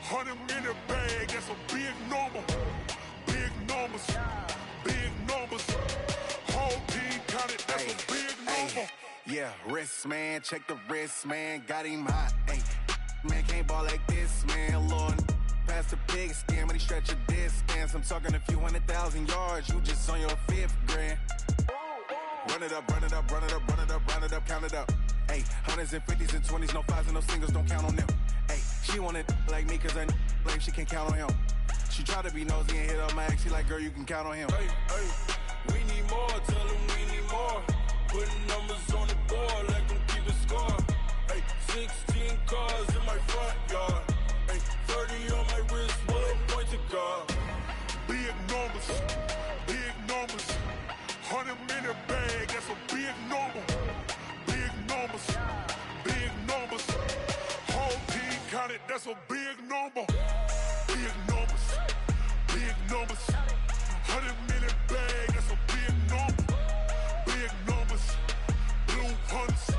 100-minute bag, that's a big number. Big numbers, big numbers. Whole team counted, that's a big number. Yeah, wrist, man, check the wrist, man, got him hot. Ay, man, can't ball like this, man, Lord. Past the pig skin, when he stretch a distance. I'm talking a few 100,000 yards, you just on your 5th grand. Run it up, run it up, run it up, run it up, run it up, count it up. Ay, hundreds and 50s and 20s, no 5s and no singles, don't count on them. Ay, she want it like me, cause I blame she can't count on him. She try to be nosy and hit up my ex, she like, girl, you can count on him. Hey, hey, we need more, tell them we need more. Putting numbers on the board, like them keep a score. Hey, 16 cars in my front yard. Hey, 30 on my wrist, one point to guard. Big numbers, big numbers. 100-minute bag, that's a big number. Big numbers, big numbers. Whole team counted, that's a big number. Big numbers, big numbers. 100-minute bag, that's a big number. Big numbers, blue hunts.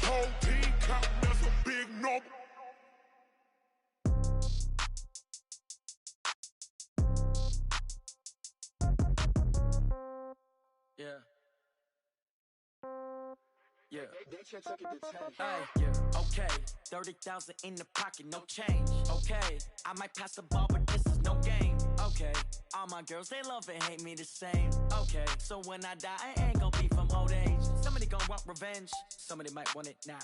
Whole team counting, that's a big number. Yeah. Yeah. They check it to 10. Hey, yeah. Okay. 30,000 in the pocket, no change. Okay. I might pass the ball, but this is no game. Okay. All my girls, they love and hate me the same. Okay. So when I die, I ain't gon' be from old age. Somebody gon' want revenge. Somebody might want it now.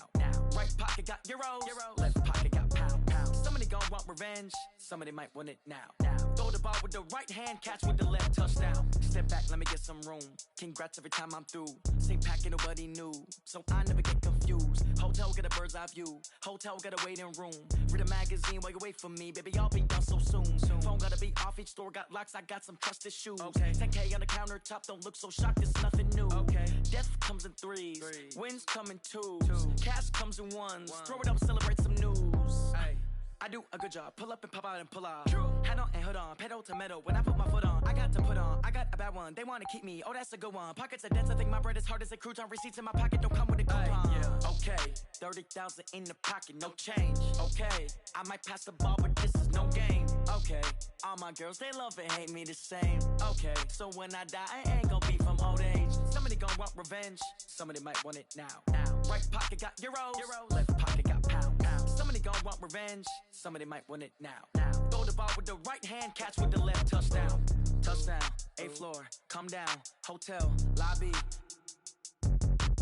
Right pocket got euros. Left pocket got pounds. Somebody gon' want revenge. Somebody might want it now. Throw the ball with the right hand, catch with the left, touchdown. Step back, let me get some room. Congrats every time I'm through. Same packet, nobody knew. So I never get confused. Hotel get a bird's eye view. Hotel get a waiting room. Read a magazine while you wait for me. Baby, I'll be done so soon. Phone gotta be off, each store got locks. I got some trusted shoes. Okay. 10K on the countertop, don't look so shocked, it's nothing new. Okay. Death comes in threes. Wins come in twos. Cash comes in ones. Throw it up, celebrate some news. Ay. I do a good job. Pull up and pop out and pull out. True. Hat on and hood on. Pedal to metal. When I put my foot on, I got to put on. I got a bad one. They want to keep me. Oh, that's a good one. Pockets are dense. I think my bread is hard as a crouton. Receipts in my pocket don't come with a coupon. Yeah. Okay. 30,000 in the pocket. No change. Okay. I might pass the ball, but this is no game. Okay. All my girls, they love and hate me the same. Okay. So when I die, I ain't gonna be from old age. Somebody gonna want revenge. Somebody might want it now. Right pocket got euros. Left pocket got pounds. Somebody gonna want revenge. Somebody might want it now. Throw the ball with the right hand, catch with the left, touchdown. Touchdown, 8th floor, come down, hotel, lobby.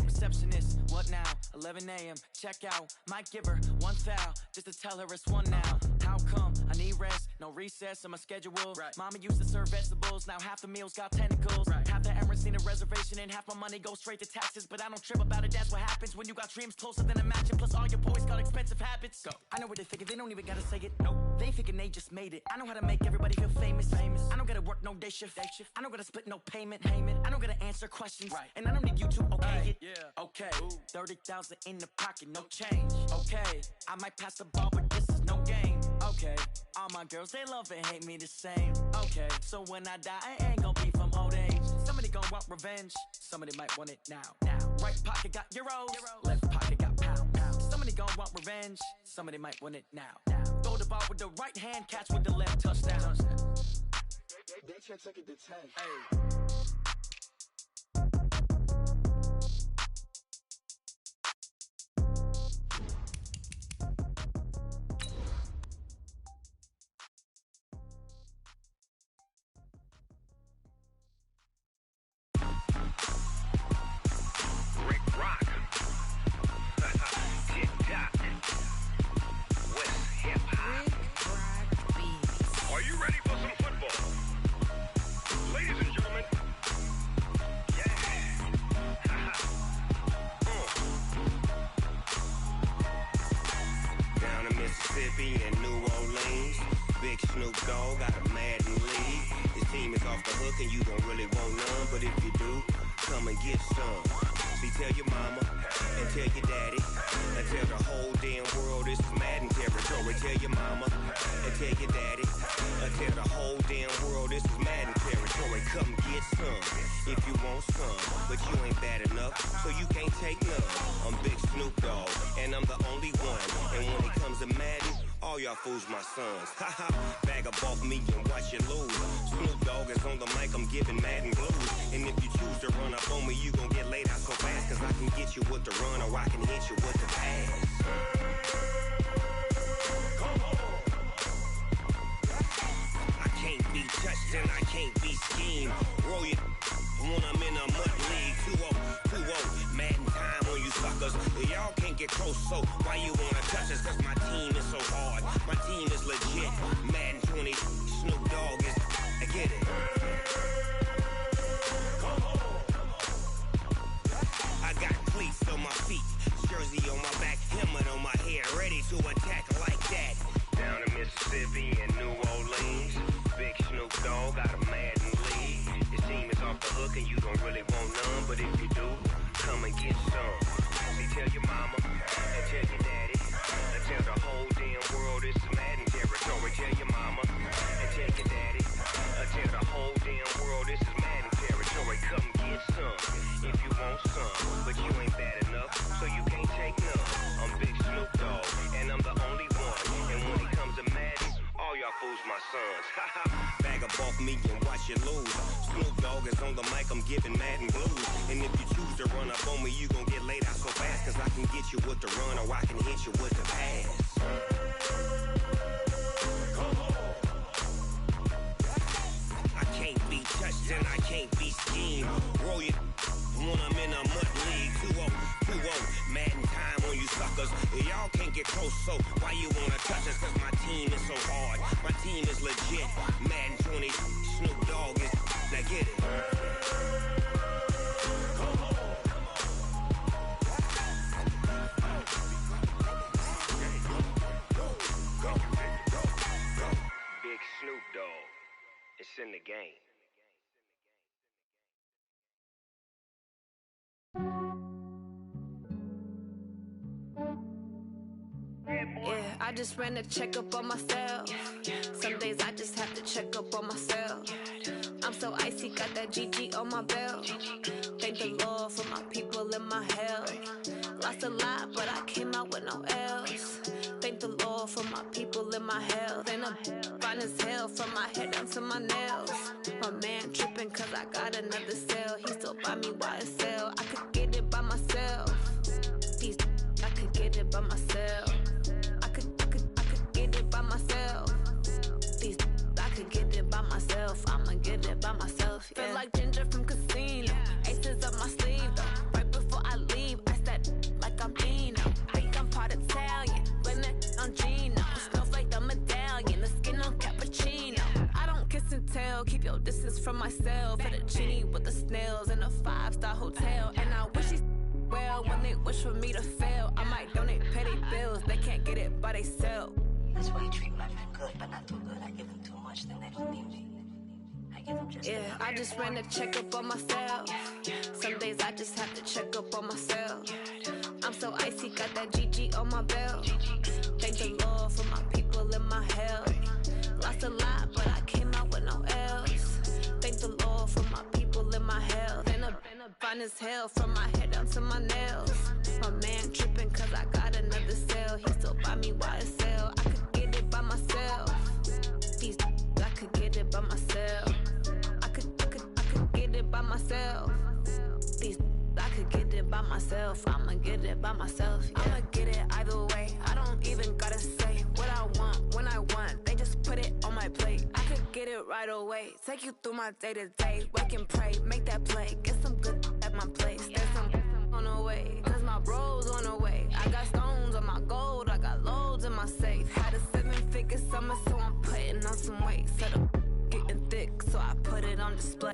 Receptionist, what now? 11 a.m., check out. Might give her one foul, just to tell her it's one now. How come? I need rest, no recess in my schedule. Right. Mama used to serve vegetables, now half the meals got tentacles. Right. Half the Emirates need a reservation and half my money goes straight to taxes. But I don't trip about it, that's what happens when you got dreams closer than a match. Plus all your boys got expensive habits. Go. I know what they're thinking, they don't even gotta say it. Nope. They thinking they just made it. I know how to make everybody feel famous. I don't gotta work no day shift. I don't gotta split no payment. I don't gotta answer questions. Right. And I don't need you to okay it. Yeah. Okay. 30,000 in the pocket, no change. Okay. I might pass the ball, but this is no game. Okay. All my girls, they love and hate me the same. Okay. So when I die, I ain't gonna be from old age. Somebody gonna want revenge. Somebody might want it now. Right pocket got euros. Left pocket got pounds. Somebody gonna want revenge. Somebody might want it now. Throw the ball with the right hand, catch with the left, touchdown. They check it to 10. Hey. Are you ready for some football? Ladies and gentlemen, Down in Mississippi and New Orleans, Big Snoop Dogg got a Madden league. His team is off the hook and you don't really want none, but if you do, come and get some. See, tell your mama and tell your daddy and tell the whole damn world this is Madden territory. Tell your mama and tell your daddy and tell the whole damn world this is Madden territory. Come get some if you want some, but you ain't bad enough, so you can't take none. I'm Big Snoop Dogg, and I'm the only one. And when it comes to Madden, all y'all fools my sons. Haha, bag up off me and watch you lose. Snoop Dogg is on the mic, I'm giving Madden blues. And if you choose to run up on me, you gon' get laid out so fast, cause I can get you with the run or I can hit you with the pass. I can't be touched and I can't be schemed. Roll you when I'm in a mud league. 2-0, Madden time on you suckers. Y'all can't get close, so why you wanna touch us? Cause my team is so hard, my team is legit. Madden 20, Snoop Dogg is, I get it. I got cleats on my feet, jersey on my back, helmet on my head, ready to attack like that. Down in Mississippi and New Orleans, Big Snoop Dogg got a Madden lead. Your team is off the hook and you don't really want none, but if you do, come and get some. See, tell your mama and tell your daddy and tell the whole damn world this is Madden territory. Tell your mama and tell your daddy and tell the whole damn world this is Madden territory. Come get some if you want some, but you ain't bad enough, so you can't take none. I'm Big Snoop Dogg, and I'm the only one. And when it comes to Madden, all y'all fools my sons. Bag up off me and watch you lose. Snoop Dogg is on the mic, I'm giving Madden blues. And if you choose to run up on me, you gon' get laid out so fast, cause I can get you with the run or I can hit you with the pass. I can't be touched and I can't be schemed. Roll you when I'm in a mud league. 2-0, Madden time on you suckers. Y'all can't get close, so why you wanna touch us? Cause my team is so hard, my team is legit. Madden 20, Snoop Dogg is, now get it. Big Snoop Dogg, it's in the game. Yeah, I just ran a checkup on myself. Some days I just have to check up on myself. I'm so icy, got that GG on my belt. Thank the Lord for my people in my health. Lost a lot, but I came out with no L's. Thank the Lord for my people in my health. And I'm fine as hell from my head down to my nails. My man tripping cause I got another cell. He still buy me YSL. I could get it by myself. These I could get it by myself. I could get it by myself. These I could get it by myself. I'ma get it by myself. Yeah. Feel like Ginger from Casino. Aces up my sleeve though. Right before I leave, I said like I'm Dino. Think I'm part Italian. Blame it on Gino. Snowflake the medallion. The skin on cappuccino. I don't kiss and tell. Keep your distance from myself. For the genie with the snails in a 5-star hotel. And I wish he's well when they wish for me to fail. I might donate petty bills. They can't get it by they sell. That's why you treat my men good, but not too good. I give them too much, then they don't need me. I give them just enough. I just ran a checkup on myself. Some days I just have to check up on myself. I'm so icy, got that GG on my belt. Thank the Lord for my people in my health. Lost a lot, but I came out with no L's. Thank the Lord for my people in my health. And I'm fine as hell from my head down to my nails. My man tripping cause I got another cell. He still buy me YSL. I could get it by myself. These I could get it by myself. I could get it by myself. These I could get it by myself. I'ma get it by myself. Yeah. I'ma get it either way. I don't even gotta say what I want when I want. They just put it on my plate. I could get it right away. Take you through my day to day. Wake and pray, make that play. Get some good at my place. There's some on the way. Cause my bros on the way. I got stones on my gold. I got loads in my safe. Had a 7-figure summer, so I'm putting on some weight. Set up getting thick, so I put it on display.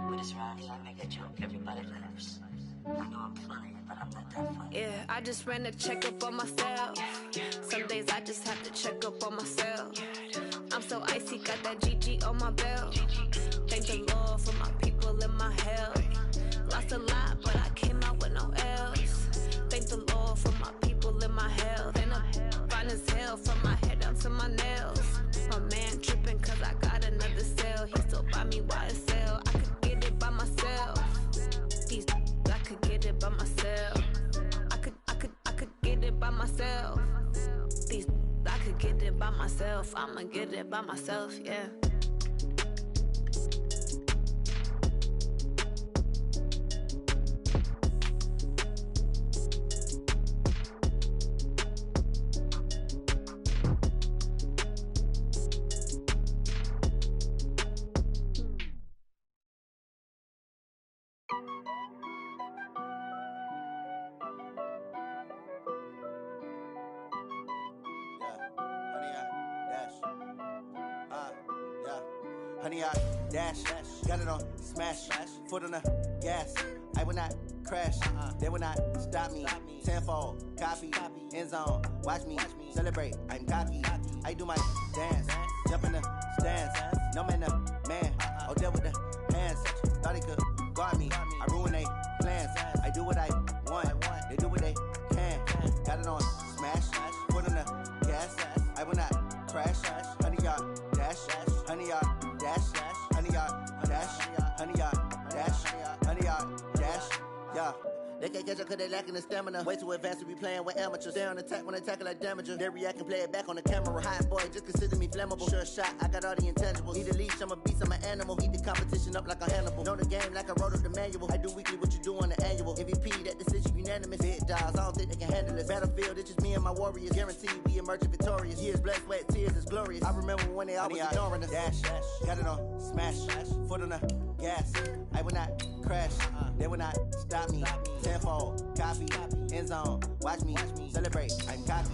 With this rhyme, I make a joke, everybody laughs. I know I'm funny, but I'm not that funny. Yeah, I just ran a checkup on myself. Some days I just have to check up on myself. I'm so icy, got that GG on my belt. Thank the Lord for my people in my health. Lost a lot, but I came out with no myself. I'ma get it by myself, yeah. Honey, I dash, got it on smash, foot on the gas. I will not crash, they will not stop me. Tenfold, copy, end zone, watch me celebrate. I'm cocky, I do my dance, jump in the stands. No man, the man, oh, deal with the hands. Thought he could guard me, I ruin they plans. I do what I want, they do what they can. Got it on smash, foot on the gas. I will not crash, honey, y'all dash, honey, y'all dash, honey, y'all dash, honey, y'all dash, honey, y'all dash, yeah. They can't catch up cause they lacking the stamina. Way too advanced to be playing with amateurs. They on attack when they tackle like damager. They react and play it back on the camera. Hot boy, just consider me flammable. Sure shot, I got all the intangibles. Need a leash, I'm a beast, I'm an animal. Eat the competition up like a Hannibal. Know the game like I wrote up the manual. I do weekly what you do on the annual. MVP, that decision unanimous. Big dials, I don't think they can handle this. Battlefield, it's just me and my warriors. Guaranteed we emerging victorious. Years, blood, sweat, tears, it's glorious. I remember when they always ignoring us. Dash, got it on smash, foot on the gas. I will not crash, they will not stop me. Tenfold, copy, end zone, watch me celebrate. I'm cocky,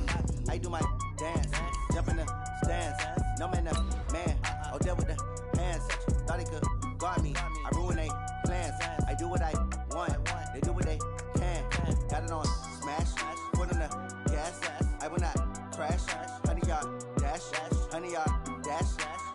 I do my dance, jump in the stands. No man, the man, oh, deal with the hands. Thought he could guard me, I ruin they plans. I do what I want, they do what they can. Got it on smash, foot on the gas. I will not crash, honey, y'all dash, honey, y'all dash,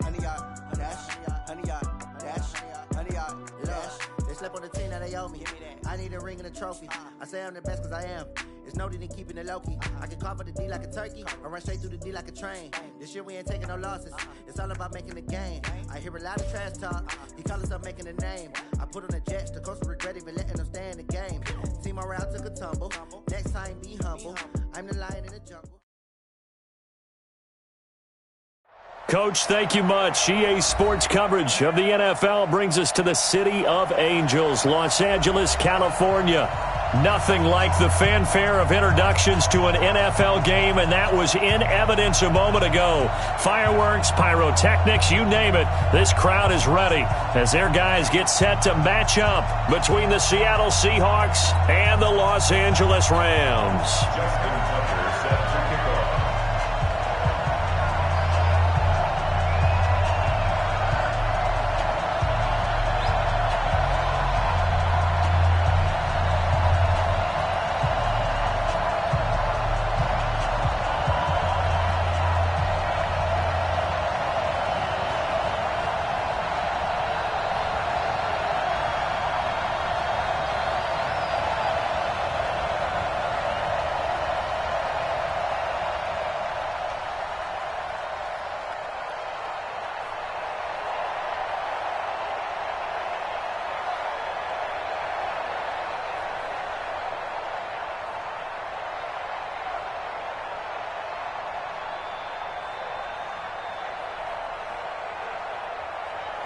honey, y'all dash, honey, y'all dash, honey, y'all dash. They slept on the team, now they owe me. I need a ring and a trophy. I say I'm the best cause I am. It's no need in keeping it low-key. I can carve the D like a turkey or run straight through the D like a train. This year we ain't taking no losses. It's all about making the game. I hear a lot of trash talk. He call us up making a name. I put on the Jets. The coach will regret even letting them stay in the game. Team morale took a tumble. Next time be humble. I'm the lion in the jungle. Coach, thank you much. EA Sports coverage of the NFL brings us to the City of Angels, Los Angeles, California. Nothing like the fanfare of introductions to an NFL game, and that was in evidence a moment ago. Fireworks, pyrotechnics, you name it. This crowd is ready as their guys get set to match up between the Seattle Seahawks and the Los Angeles Rams. Justin Tucker set to kick off.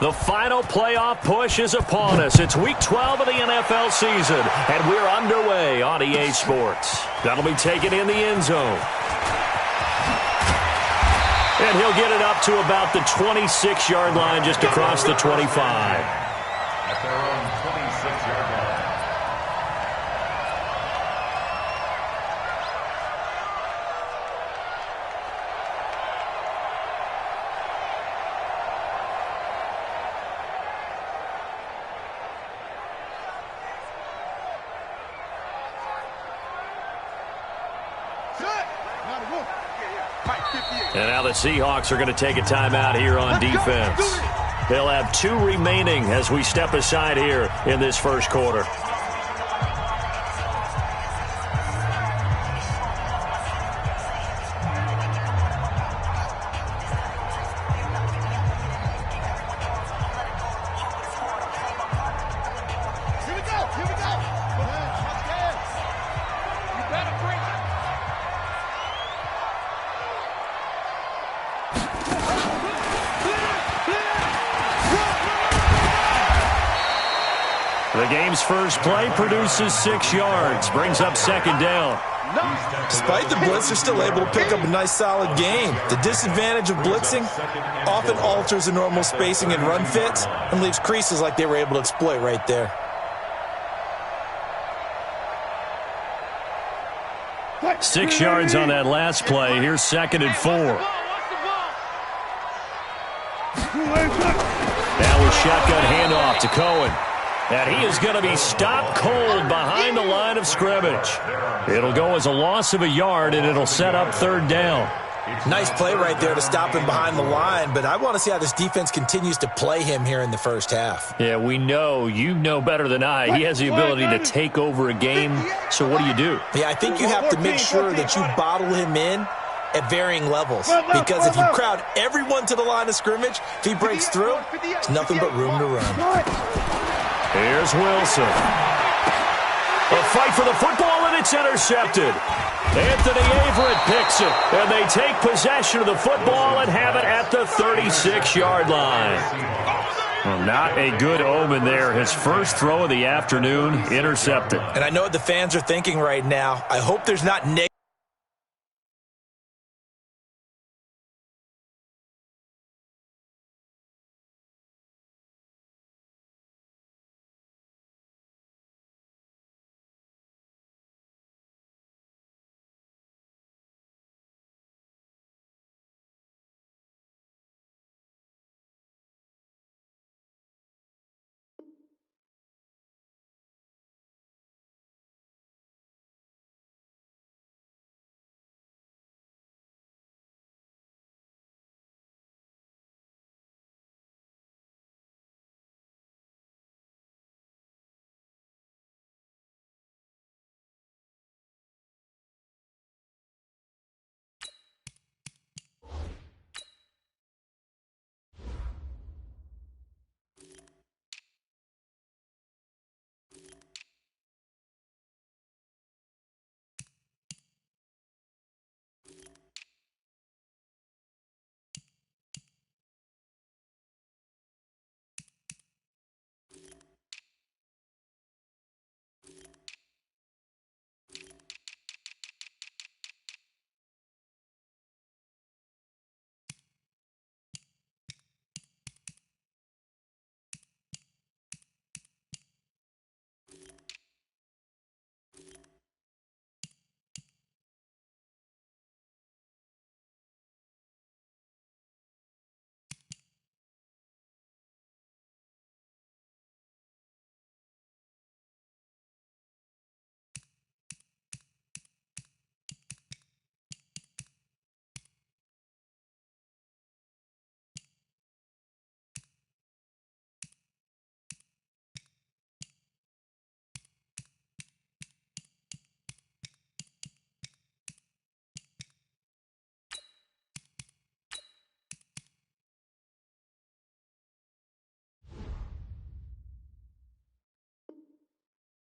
The final playoff push is upon us. It's Week 12 of the NFL season, and we're underway on EA Sports. That'll be taken in the end zone. And he'll get it up to about the 26-yard line, just across the 25. At their own 26-yard line. And now the Seahawks are going to take a timeout here on defense. They'll have 2 remaining as we step aside here in this first quarter. The game's first play produces 6 yards, brings up second down. Despite the blitz, they're still able to pick up a nice solid gain. The disadvantage of blitzing often alters the normal spacing and run fits and leaves creases like they were able to exploit right there. Six yards on that last play. Here's second and 4. That was shotgun handoff to Cohen. And he is going to be stopped cold behind the line of scrimmage. It'll go as a loss of a yard, and it'll set up third down. Nice play right there to stop him behind the line, but I want to see how this defense continues to play him here in the first half. Yeah, we know. You know better than I. He has the ability to take over a game, so what do? Yeah, I think you have to make sure that you bottle him in at varying levels, because if you crowd everyone to the line of scrimmage, if he breaks through, there's nothing but room to run. Here's Wilson. A fight for the football, and it's intercepted. Anthony Averett picks it, and they take possession of the football and have it at the 36-yard line. Well, not a good omen there. His first throw of the afternoon intercepted. And I know what the fans are thinking right now. I hope there's not negative.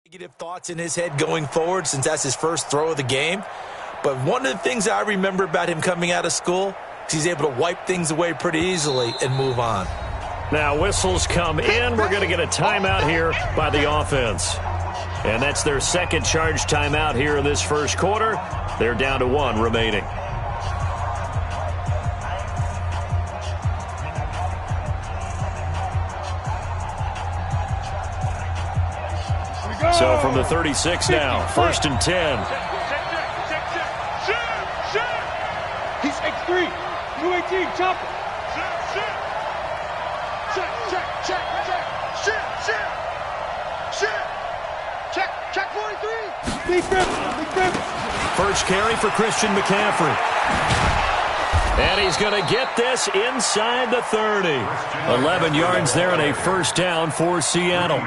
Negative thoughts in his head going forward since that's his first throw of the game. But one of the things I remember about him coming out of school is he's able to wipe things away pretty easily and move on. Now whistles come in. We're going to get a timeout here by the offense. And that's their second charge timeout here in this first quarter. They're down to 1 remaining. So from the 36 now, 1st and 10. He's X3. New 18, chopper. Check 43. Big grip. First carry for Christian McCaffrey. And he's going to get this inside the 30. 11 yards there and a first down for Seattle.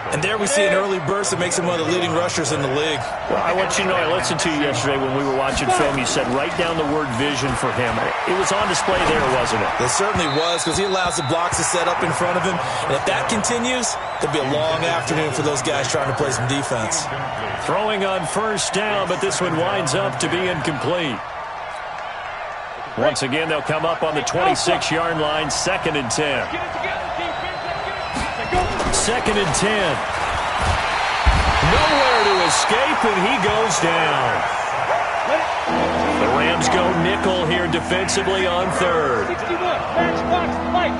And there we see an early burst that makes him one of the leading rushers in the league. Well, I want you to know, I listened to you yesterday when we were watching film. You said write down the word vision for him. It was on display there, wasn't it? It certainly was, because he allows the blocks to set up in front of him. And if that continues, there'll be a long afternoon for those guys trying to play some defense. Throwing on first down, but this one winds up to be incomplete. Once again, they'll come up on the 26-yard line, 2nd and 10. 2nd and 10. Nowhere to escape, and he goes down. The Rams go nickel here defensively on 3rd. 61, matchbox light.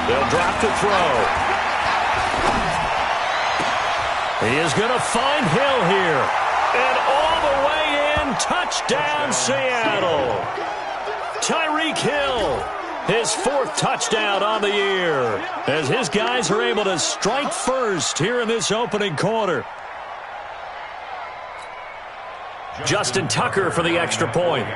They'll drop to throw. He is going to find Hill here. And all the way in, touchdown Seattle. Tyreek Hill, his 4th touchdown on the year, as his guys are able to strike first here in this opening quarter. Justin Tucker for the extra point.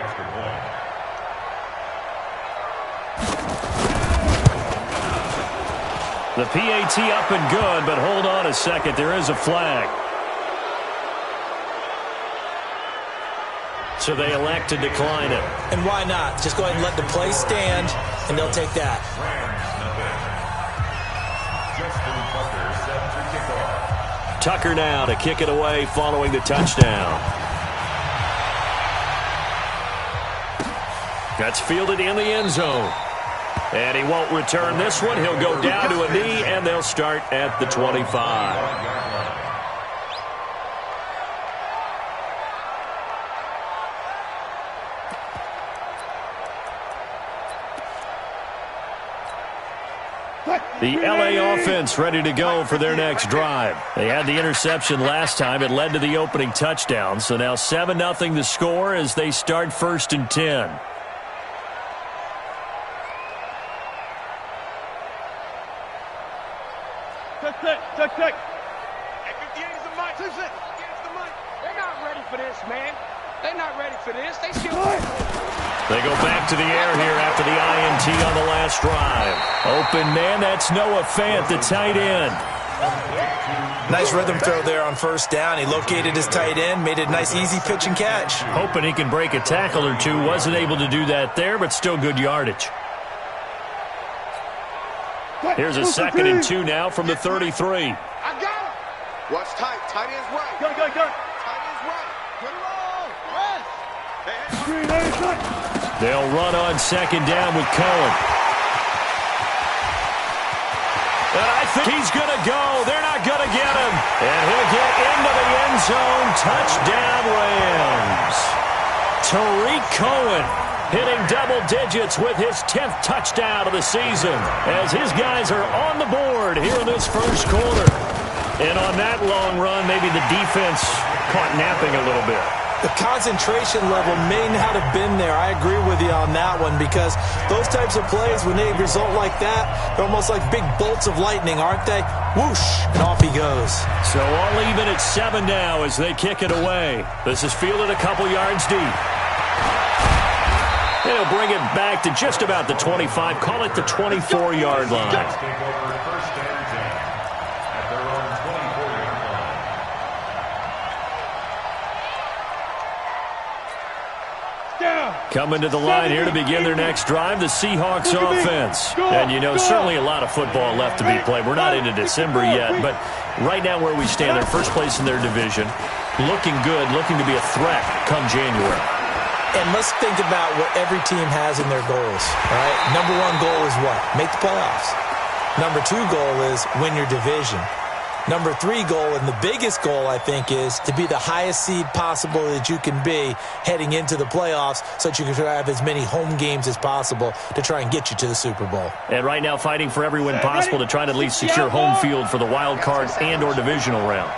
The PAT up and good, but hold on a second. There is a flag. So they elect to decline it. And why not? Just go ahead and let the play stand, and they'll take that. Tucker now to kick it away following the touchdown. That's fielded in the end zone. And he won't return this one. He'll go down to a knee, and they'll start at the 25. The LA offense ready to go for their next drive. They had the interception last time. It led to the opening touchdown. So now 7-0 the score as they start 1st and 10. Check. Hey, 58 is the mic. 58 is the mic. They're not ready for this, man. They're not ready for this. They still... They go back to the air here after the INT on the last drive. Open man, that's Noah Fant, the tight end. Nice rhythm throw there on 1st down. He located his tight end, made it a nice easy pitch and catch. Hoping he can break a tackle or two. Wasn't able to do that there, but still good yardage. Here's a 2nd and 2 now from the 33. I got him. Watch tight. Tight end's right. Go. Tight end's right. Good roll. Rest. They'll run on 2nd down with Cohen. And I think he's going to go. They're not going to get him. And he'll get into the end zone. Touchdown Rams. Tariq Cohen hitting double digits with his 10th touchdown of the season as his guys are on the board here in this first quarter. And on that long run, maybe the defense caught napping a little bit. The concentration level may not have been there. I agree with you on that one because those types of plays, when they result like that, they're almost like big bolts of lightning, aren't they? Whoosh, and off he goes. So all even at 7 now as they kick it away. This is fielded a couple yards deep. They'll bring it back to just about the 25. Call it the 24-yard line. Coming to the line here to begin their next drive, the Seahawks offense. And, you know, certainly a lot of football left to be played. We're not into December yet, but right now where we stand, they're first place in their division. Looking good, looking to be a threat come January. And let's think about what every team has in their goals, all right? Number 1 goal is what? Make the playoffs. Number 2 goal is win your division. Number 3 goal, and the biggest goal, I think, is to be the highest seed possible that you can be heading into the playoffs so that you can have as many home games as possible to try and get you to the Super Bowl. And right now fighting for every win possible to try to at least secure home field for the wild card and or divisional round.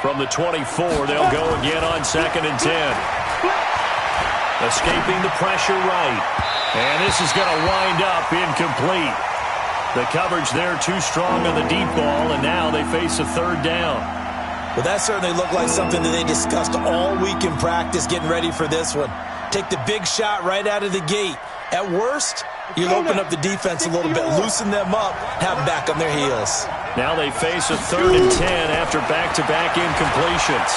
From the 24, they'll go again on 2nd and 10. Escaping the pressure right. And this is going to wind up incomplete. The coverage there too strong on the deep ball, and now they face a 3rd down. Well, that certainly looked like something that they discussed all week in practice getting ready for this one. Take the big shot right out of the gate. At worst, you'll open up the defense a little bit, loosen them up, have them back on their heels. Now they face a 3rd and 10 after back-to-back incompletions.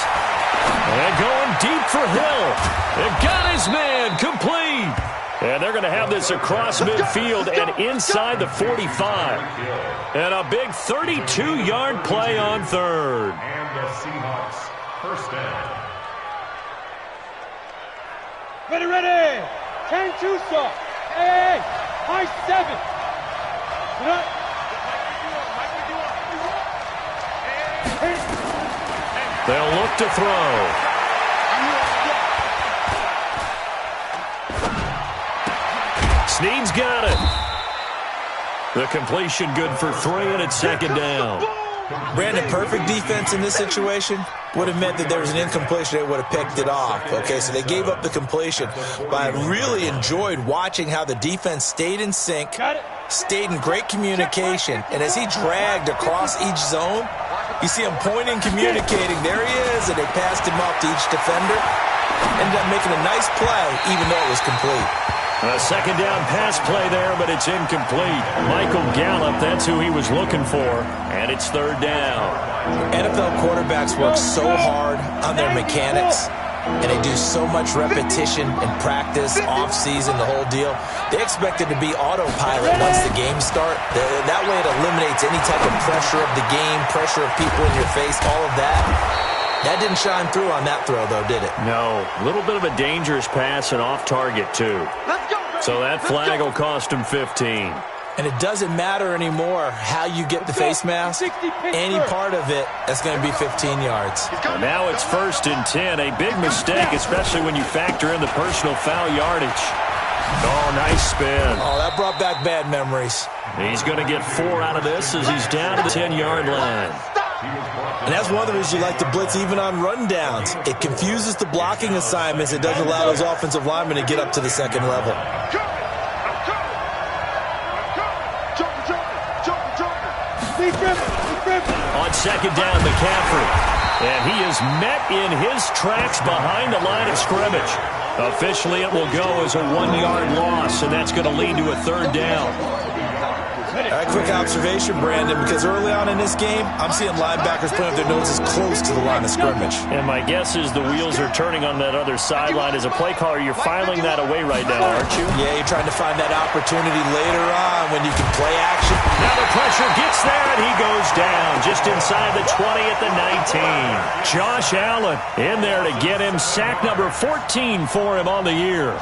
And going deep for Hill. It got his man complete. And they're going to have this across midfield and inside the 45. And a big 32-yard play on 3rd. And the Seahawks, 1st down. Ready. 10-2 soft. Hey! High 7! Get up! They'll look to throw. Snead's got it. The completion good for 3, and it's second down. Brandon, perfect defense in this situation would have meant that there was an incompletion. They would have picked it off. Okay, so they gave up the completion. But I really enjoyed watching how the defense stayed in sync, stayed in great communication, and as he dragged across each zone, you see him pointing, communicating. There he is, and they passed him off to each defender. Ended up making a nice play, even though it was complete. A second down pass play there, but it's incomplete. Michael Gallup, that's who he was looking for, and it's third down. NFL quarterbacks work so hard on their mechanics, and they do so much repetition and practice, off-season, the whole deal. They expect it to be autopilot once the games start. That way it eliminates any type of pressure of the game, pressure of people in your face, all of that. That didn't shine through on that throw, though, did it? No. A little bit of a dangerous pass and off target, too. So that flag will cost him 15. And it doesn't matter anymore how you get the face mask. Any part of it, that's going to be 15 yards. And now it's 1st and 10. A big mistake, especially when you factor in the personal foul yardage. Oh, nice spin. Oh, that brought back bad memories. He's going to get 4 out of this as he's down to the 10-yard line. And that's one of the reasons you like to blitz even on rundowns. It confuses the blocking assignments. It doesn't allow those offensive linemen to get up to the second level. On second down, McCaffrey. And he is met in his tracks behind the line of scrimmage. Officially, it will go as a 1-yard loss, and that's going to lead to a third down. A quick observation, Brandon, because early on in this game, I'm seeing linebackers putting up their noses close to the line of scrimmage. And my guess is the wheels are turning on that other sideline. As a play caller, you're filing that away right now, aren't you? Yeah, you're trying to find that opportunity later on when you can play action. Now the pressure gets there, and he goes down just inside the 20 at the 19. Josh Allen in there to get him. Sack number 14 for him on the year.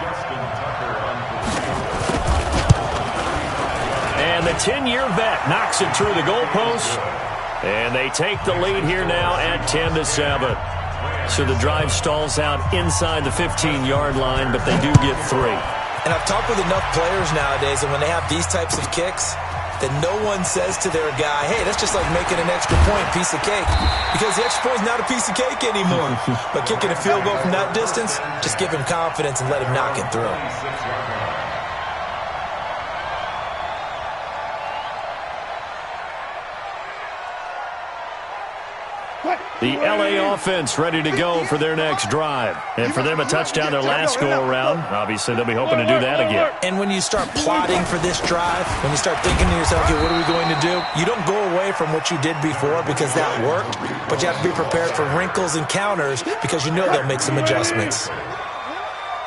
And the 10-year vet knocks it through the goalpost. And they take the lead here now at 10-7. So the drive stalls out inside the 15-yard line, but they do get 3. And I've talked with enough players nowadays, and when they have these types of kicks, that no one says to their guy, hey, that's just like making an extra point, piece of cake. Because the extra point is not a piece of cake anymore. But kicking a field goal from that distance, just give him confidence and let him knock it through. The LA offense ready to go for their next drive. And for them, a touchdown their last go-around. Obviously, they'll be hoping to do that again. And when you start plotting for this drive, when you start thinking to yourself, okay, what are we going to do? You don't go away from what you did before because that worked, but you have to be prepared for wrinkles and counters because you know they'll make some adjustments.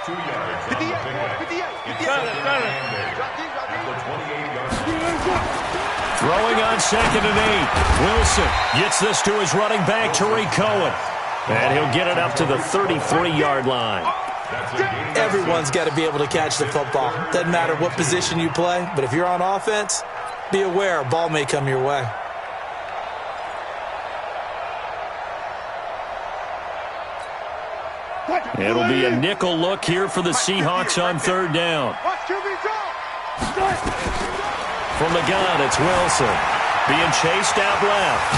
2 yards. Throwing on 2nd and 8. Wilson gets this to his running back, Tariq Cohen. And he'll get it up to the 33-yard line. Everyone's got to be able to catch the football. Doesn't matter what position you play, but if you're on offense, be aware a ball may come your way. It'll be a nickel look here for the Seahawks on 3rd down. From the gun, it's Wilson. Being chased out left.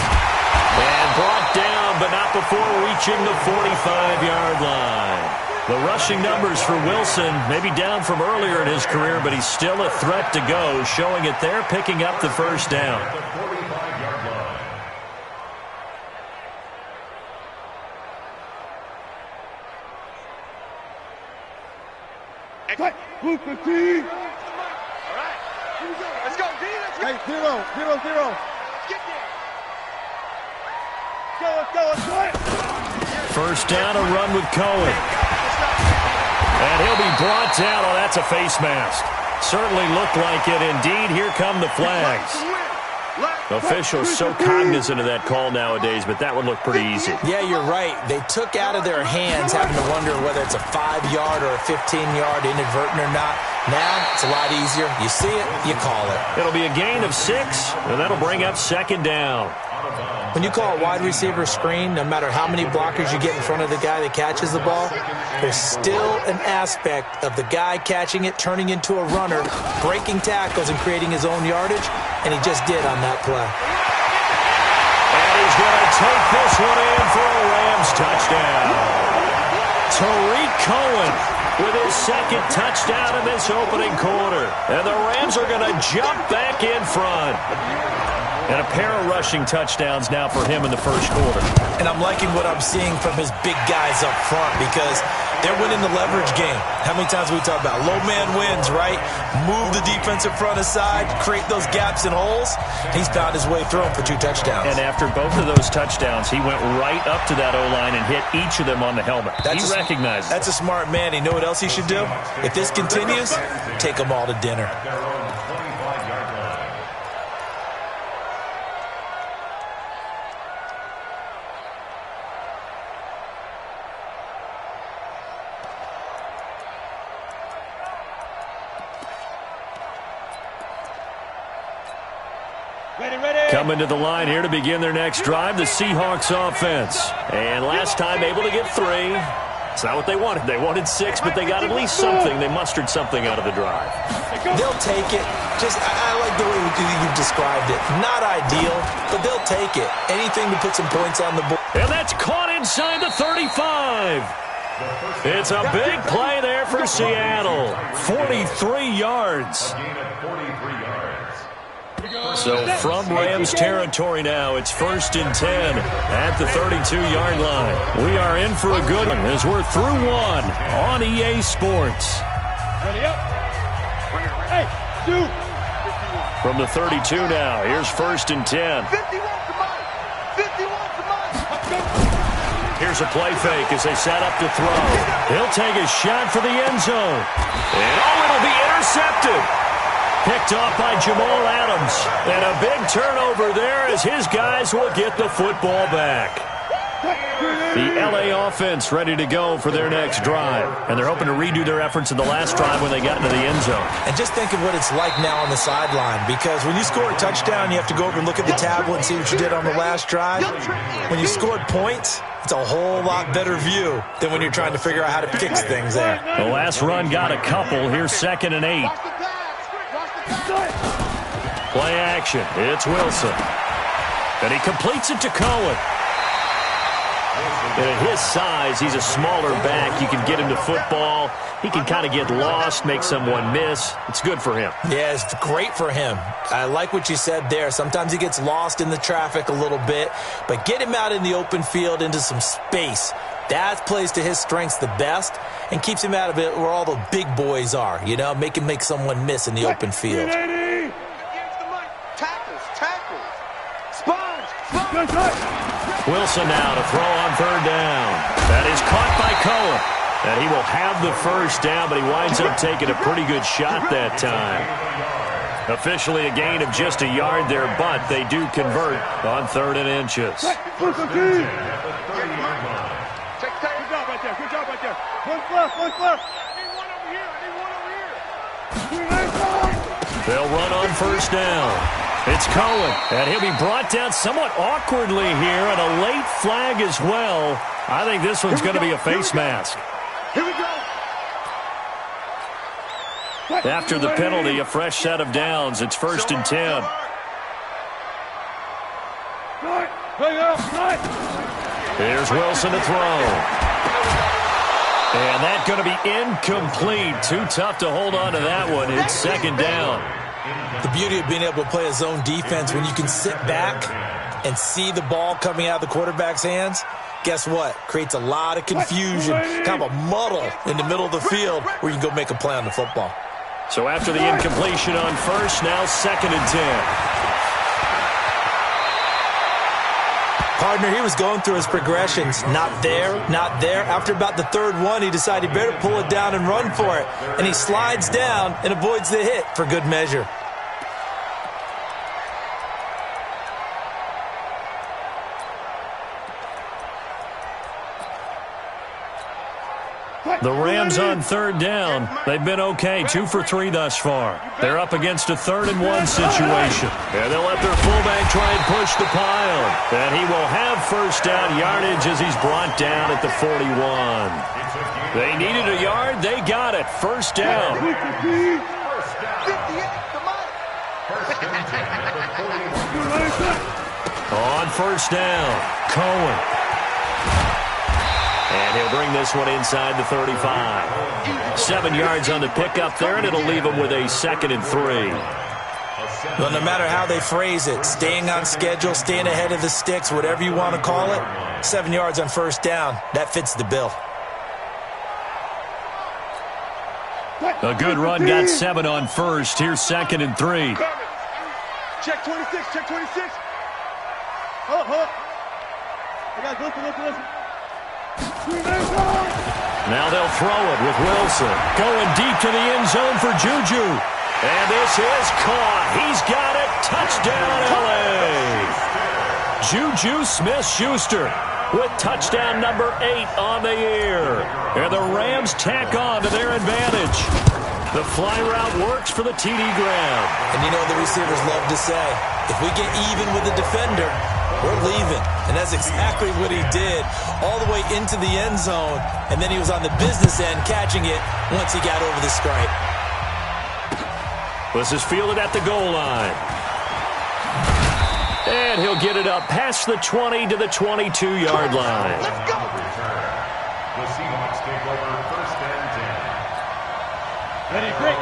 And brought down, but not before reaching the 45-yard line. The rushing numbers for Wilson, maybe down from earlier in his career, but he's still a threat to go, showing it there, picking up the first down. Let's go, D. Hey, 0-0-0. Let's go. First down, a run with Cohen. And he'll be brought down. Oh, that's a face mask. Certainly looked like it. Indeed, here come the flags. Officials so cognizant of that call nowadays, but that one looked pretty easy. Yeah, you're right. They took out of their hands having to wonder whether it's a 5-yard or a 15-yard inadvertent or not. Now, it's a lot easier. You see it, you call it. It'll be a gain of 6, and that'll bring up second down. When you call a wide receiver screen, no matter how many blockers you get in front of the guy that catches the ball, there's still an aspect of the guy catching it, turning into a runner, breaking tackles and creating his own yardage, and he just did on that play. And he's going to take this one in for a Rams touchdown. Tariq Cohen with his second touchdown in this opening quarter. And the Rams are going to jump back in front. And a pair of rushing touchdowns now for him in the first quarter. And I'm liking what I'm seeing from his big guys up front because they're winning the leverage game. How many times we talk about low man wins, right? Move the defensive front aside, create those gaps and holes. He's found his way through them for 2 touchdowns. And after both of those touchdowns, he went right up to that O-line and hit each of them on the helmet. He recognized it. That's a smart man. You know what else he should do? If this continues, take them all to dinner. Coming to the line here to begin their next drive, the Seahawks offense. And last time able to get 3. It's not what they wanted. They wanted 6, but they got at least something. They mustered something out of the drive. They'll take it. I like the way you described it. Not ideal, but they'll take it. Anything to put some points on the board. And that's caught inside the 35. It's a big play there for Seattle. 43 yards. So from Rams territory now, it's 1st and 10 at the 32-yard line. We are in for a good one as we're through 1 on EA Sports. Ready up. Hey, dude. From the 32 now, here's 1st and 10. 51 to mine. 51 to mine. Let's go. Here's a play fake as they set up to throw. He'll take a shot for the end zone. And it'll be intercepted. Picked off by Jamal Adams. And a big turnover there as his guys will get the football back. The LA offense ready to go for their next drive. And they're hoping to redo their efforts in the last drive when they got into the end zone. And just think of what it's like now on the sideline. Because when you score a touchdown, you have to go over and look at the tablet and see what you did on the last drive. When you scored points, it's a whole lot better view than when you're trying to figure out how to fix things there. The last run got a couple. Here's 2nd and 8. Play action. It's Wilson. And he completes it to Cohen. And at his size, he's a smaller back. You can get him to football. He can kind of get lost, make someone miss. It's good for him. Yeah, it's great for him. I like what you said there. Sometimes he gets lost in the traffic a little bit. But get him out in the open field into some space. That plays to his strengths the best and keeps him out of it where all the big boys are. You know, make him make someone miss in the open field. Wilson now to throw on 3rd down. That is caught by Cohen. And he will have the first down, but he winds up taking a pretty good shot that time. Officially a gain of just a yard there, but they do convert on 3rd and inches. Good job right there. Good job right there. One left. I need one over here. They'll run on 1st down. It's Cohen, and he'll be brought down somewhat awkwardly here, and a late flag as well. I think this one's going to be a face mask. Here we go. After the penalty, a fresh set of downs. It's 1st and 10. Here's Wilson to throw. And that's going to be incomplete. Too tough to hold on to that one. It's 2nd down. The beauty of being able to play a zone defense when you can sit back and see the ball coming out of the quarterback's hands, guess what? Creates a lot of confusion, kind of a muddle in the middle of the field where you can go make a play on the football. So after the incompletion on 1st, now 2nd and 10. Partner, he was going through his progressions. Not there, not there. After about the 3rd one, he decided he better pull it down and run for it. And he slides down and avoids the hit for good measure. The Rams on third down. They've been okay, 2 for 3 thus far. They're up against a 3rd and 1 situation. And they'll let their fullback try and push the pile. And he will have first down yardage as he's brought down at the 41. They needed a yard. They got it. First down. On first down, Cohen. And he'll bring this one inside the 35. 7 yards on the pickup there, and it'll leave him with a 2nd and 3. Well, no matter how they phrase it, staying on schedule, staying ahead of the sticks, whatever you want to call it, 7 yards on first down, that fits the bill. A good run, got 7 on first. Here's 2nd and 3. Check 26, check 26. Hold up. I got listen. Now they'll throw it with Wilson. Going deep to the end zone for Juju. And this is caught. He's got it. Touchdown, L.A. Juju Smith-Schuster with touchdown number 8 on the year. And the Rams tack on to their advantage. The fly route works for the TD grab. And you know the receivers love to say, if we get even with the defender, we're leaving. And that's exactly what he did, all the way into the end zone. And then he was on the business end catching it once he got over the stripe. This is fielded at the goal line. And he'll get it up past the 20 to the 22-yard line. Let's go. The Seahawks take over first and 10.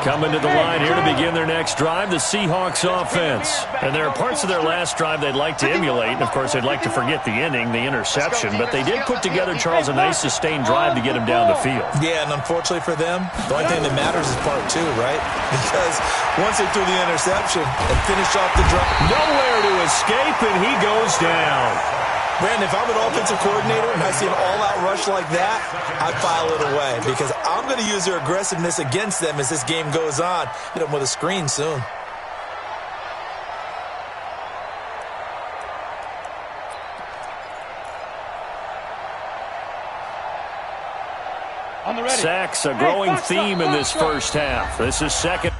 Coming to the line here to begin their next drive, the Seahawks offense. And there are parts of their last drive they'd like to emulate. And, of course, they'd like to forget the inning, the interception. But they did put together, Charles, a nice sustained drive to get him down the field. Yeah, and unfortunately for them, the only thing that matters is part 2, right? Because once they threw the interception and finished off the drive. Nowhere to escape, and he goes down. Brandon, if I'm an offensive coordinator and I see an all-out rush like that, I file it away because I'm going to use their aggressiveness against them as this game goes on. Hit them with a screen soon. Sacks, a growing theme in this first half. This is second.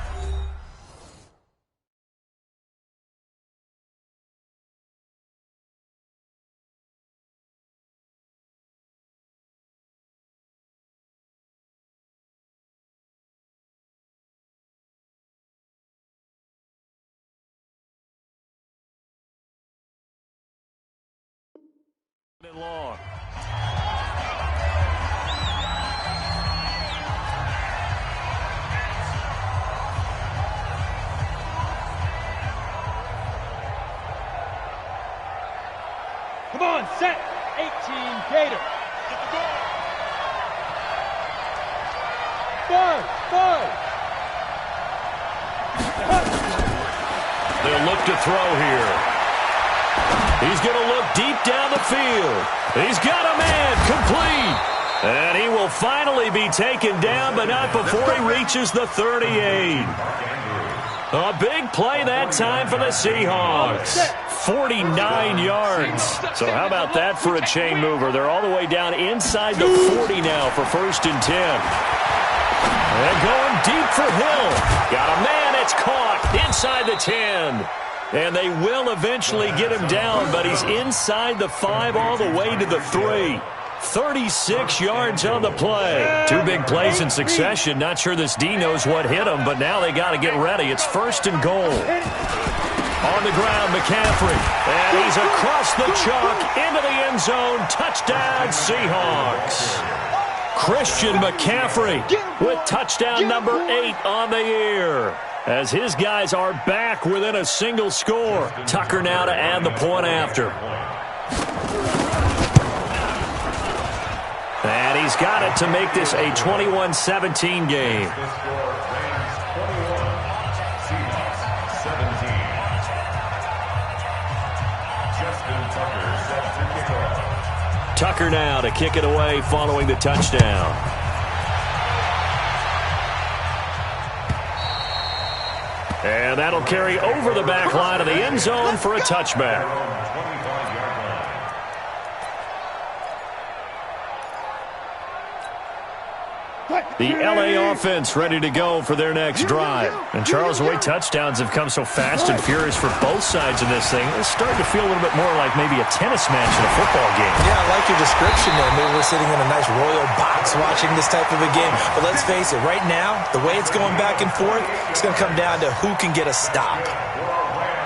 Long. Come on, set. 18, Gator. Five. They'll look to throw here. He's going to look deep down the field. He's got a man complete. And he will finally be taken down, but not before he reaches the 38. A big play that time for the Seahawks. 49 yards. So how about that for a chain mover? They're all the way down inside the 40 now for first and 10. And going deep for Hill. Got a man. It's caught inside the 10. And they will eventually get him down, but he's inside the 5 all the way to the 3. 36 yards on the play. 2 big plays in succession. Not sure this D knows what hit him, but now they got to get ready. It's first and goal. On the ground, McCaffrey. And he's across the chalk into the end zone. Touchdown, Seahawks. Christian McCaffrey with touchdown number 8 on the year. As his guys are back within a single score. Tucker now to add the point after. And he's got it to make this a 21-17 game. Tucker now to kick it away following the touchdown. And that'll carry over the back line of the end zone for a touchback. The LA offense ready to go for their next drive. And Charles, the way touchdowns have come so fast and furious for both sides of this thing, it's starting to feel a little bit more like maybe a tennis match in a football game. Yeah, I like your description there. Maybe we're sitting in a nice royal box watching this type of a game. But let's face it, right now, the way it's going back and forth, it's going to come down to who can get a stop.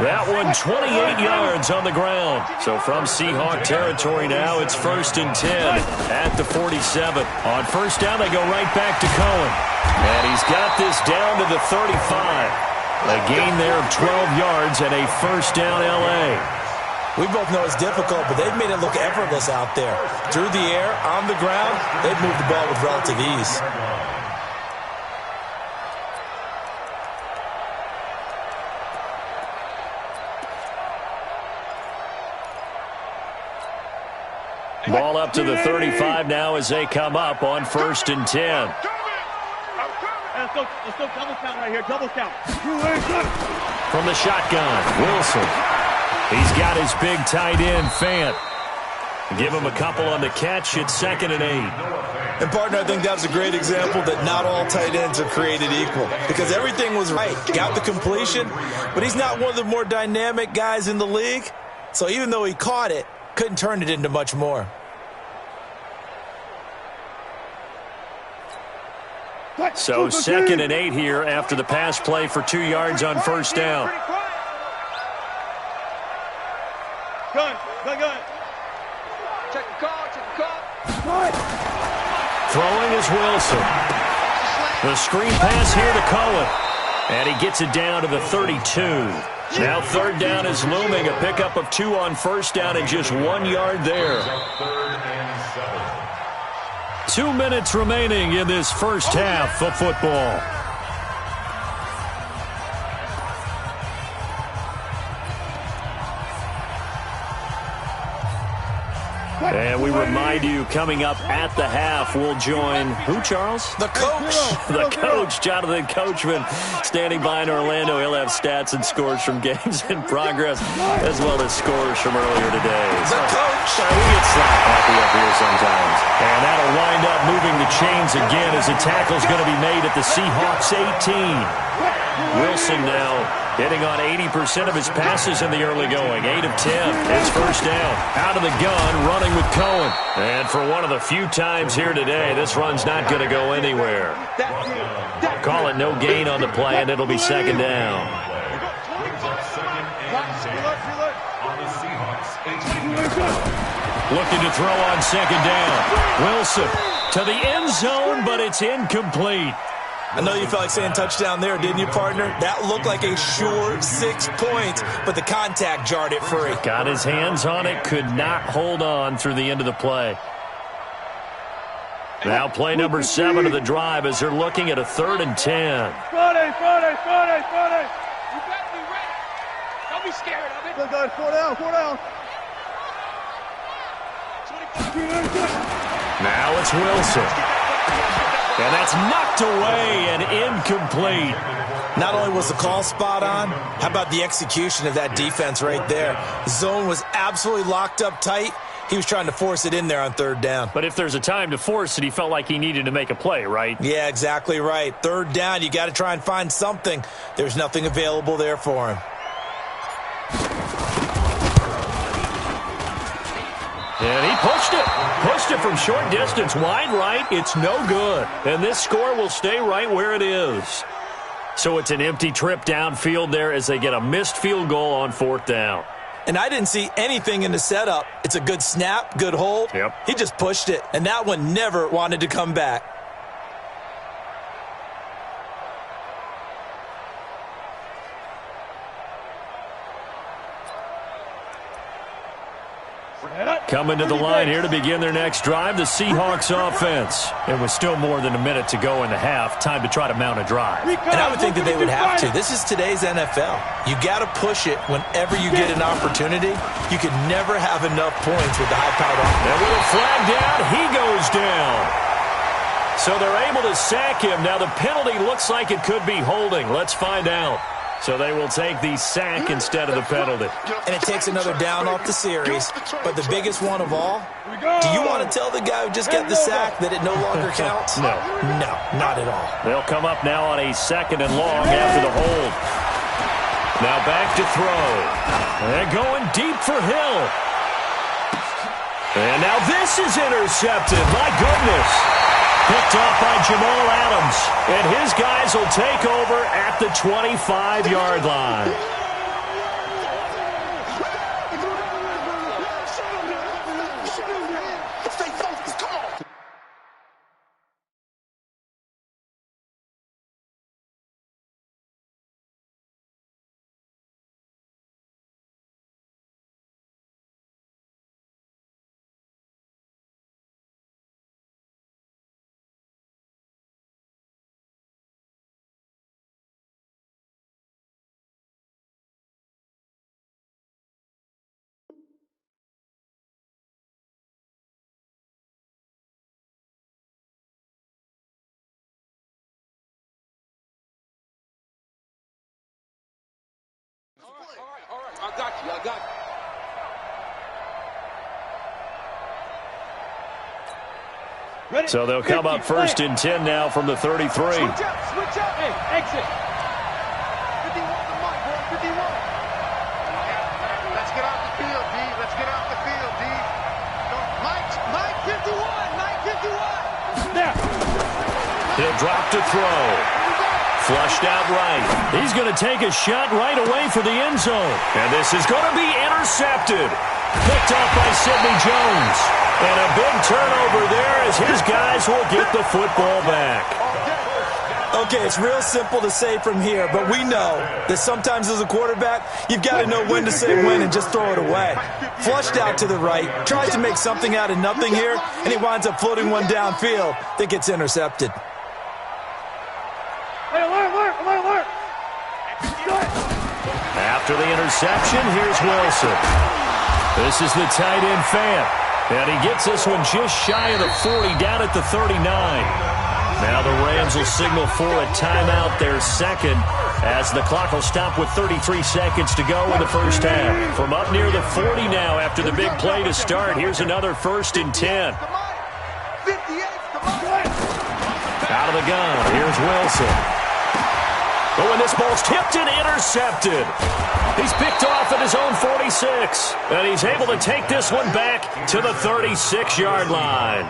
That one 28 yards on the ground. So from Seahawk territory now, it's 1st and 10 at the 47. On first down, they go right back to Cohen. And he's got this down to the 35. A gain there of 12 yards and a first down LA. We both know it's difficult, but they've made it look effortless out there. Through the air, on the ground, they've moved the ball with relative ease. Ball up to the 35 now as they come up on 1st and 10. Let's go double count right here, double count. From the shotgun, Wilson. He's got his big tight end, Fant. Give him a couple on the catch. It's 2nd and 8. And, partner, I think that was a great example that not all tight ends are created equal because everything was right. Got the completion, but he's not one of the more dynamic guys in the league. So even though he caught it, couldn't turn it into much more. So 2nd and 8 here after the pass play for 2 yards on first down. Good. Check the call. Throwing is Wilson. The screen pass here to Cohen. And he gets it down to the 32. Now 3rd down is looming. A pickup of 2 on first down and just 1 yard there. 2 minutes remaining in this first half of football. And we remind you, coming up at the half, we'll join who, Charles? The coach. The coach, Jonathan Coachman, standing by in Orlando. He'll have stats and scores from games in progress, as well as scores from earlier today. The coach. We get slap happy up here sometimes. And that'll wind up moving the chains again as a tackle's going to be made at the Seahawks 18. Wilson now hitting on 80% of his passes in the early going. 8 of 10. It's first down. Out of the gun, running with Cohen. And for one of the few times here today, this run's not going to go anywhere. Call it no gain on the play, and it'll be 2nd down. Looking to throw on 2nd down. Wilson to the end zone, but it's incomplete. I know you felt like saying touchdown there, didn't you, partner? That looked like a sure 6 points, but the contact jarred it free. Got his hands on it, could not hold on through the end of the play. Now play number 7 of the drive as they're looking at a 3rd and 10. Friday. You better be ready. Don't be scared of it. Good. 4 down. Now it's Wilson. And that's knocked away and incomplete. Not only was the call spot on, how about the execution of that defense right there? The zone was absolutely locked up tight. He was trying to force it in there on 3rd down. But if there's a time to force it, he felt like he needed to make a play, right? Yeah, exactly right. 3rd down, you got to try and find something. There's nothing available there for him. And he pushed it. Pushed it from short distance, wide right. It's no good. And this score will stay right where it is. So it's an empty trip downfield there as they get a missed field goal on 4th down. And I didn't see anything in the setup. It's a good snap, good hold. Yep. He just pushed it, and that one never wanted to come back. Coming to the line here to begin their next drive, the Seahawks offense. It was still more than a minute to go in the half. Time to try to mount a drive. And I would think that they would have to. This is today's NFL. You got to push it whenever you get an opportunity. You can never have enough points with the high-powered offense. And with a flag down, he goes down. So they're able to sack him. Now the penalty looks like it could be holding. Let's find out. So they will take the sack instead of the penalty. And it takes another down off the series. But the biggest one of all, do you want to tell the guy who just got the sack that it no longer counts? No. No, not at all. They'll come up now on a 2nd and long after the hold. Now back to throw. And going deep for Hill. And now this is intercepted. My goodness. Picked off by Jamal Adams. And his guys will take over at the 25-yard line. I got you. Ready? So they'll come up 1st and 10 now from the 33. Switch up. Hey, exit. 51 to Mike, boy. 51. Let's get off the field, D. Let's get off the field, D. Mike 51. Mike 51. There. He'll drop to throw. Flushed out right. He's going to take a shot right away for the end zone. And this is going to be intercepted. Picked off by Sidney Jones. And a big turnover there as his guys will get the football back. Okay, it's real simple to say from here, but we know that sometimes as a quarterback, you've got to know when to say when and just throw it away. Flushed out to the right, tries to make something out of nothing here, and he winds up floating one downfield that gets intercepted. Alert. After the interception, here's Wilson. This is the tight end Fant. And he gets this one just shy of the 40, down at the 39. Now the Rams will signal for a timeout, their second, as the clock will stop with 33 seconds to go in the first half. From up near the 40 now after the big play to start, here's another 1st and 10. Out of the gun, here's Wilson. Oh, and this ball's tipped and intercepted. He's picked off at his own 46. And he's able to take this one back to the 36-yard line.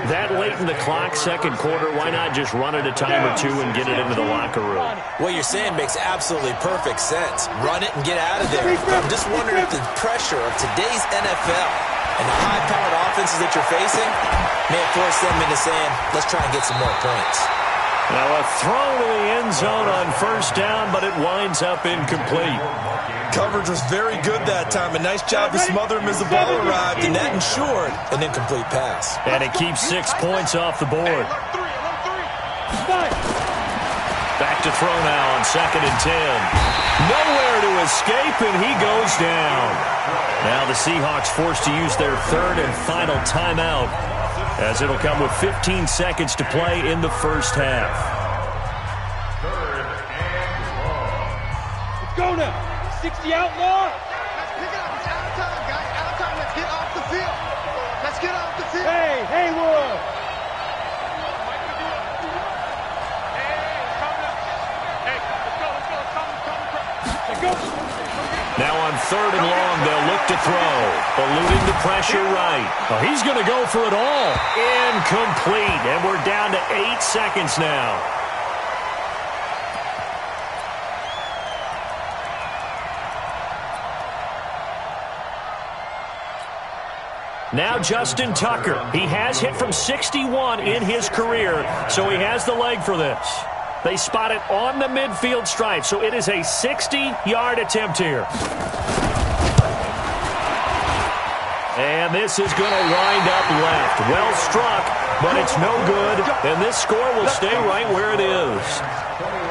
That late in the clock, second quarter, why not just run it a time or two and get it into the locker room? What you're saying makes absolutely perfect sense. Run it and get out of there. I'm just wondering if the pressure of today's NFL and the high-powered offenses that you're facing may force them into saying, let's try and get some more points. Now a throw to the end zone on 1st down, but it winds up incomplete. Coverage was very good that time. A nice job to smother him as the ball arrived, and that ensured an incomplete pass. And it keeps 6 points off the board. Back to throw now on 2nd and 10. Nowhere to escape, and he goes down. Now the Seahawks forced to use their 3rd and final timeout, as it'll come with 15 seconds to play in the first half. 3rd and long. Let's go now. 60 outlaw. Let's pick it up. It's out of time, guys. Out of time. Let's get off the field. Let's get off the field. Hey, Haywood. Now on 3rd and long, they'll look to throw. Eluding the pressure right. Well, he's going to go for it all. Incomplete. And we're down to 8 seconds now. Now Justin Tucker. He has hit from 61 in his career, so he has the leg for this. They spot it on the midfield stripe, so it is a 60-yard attempt here. And this is going to wind up left. Well struck, but it's no good, and this score will stay right where it is.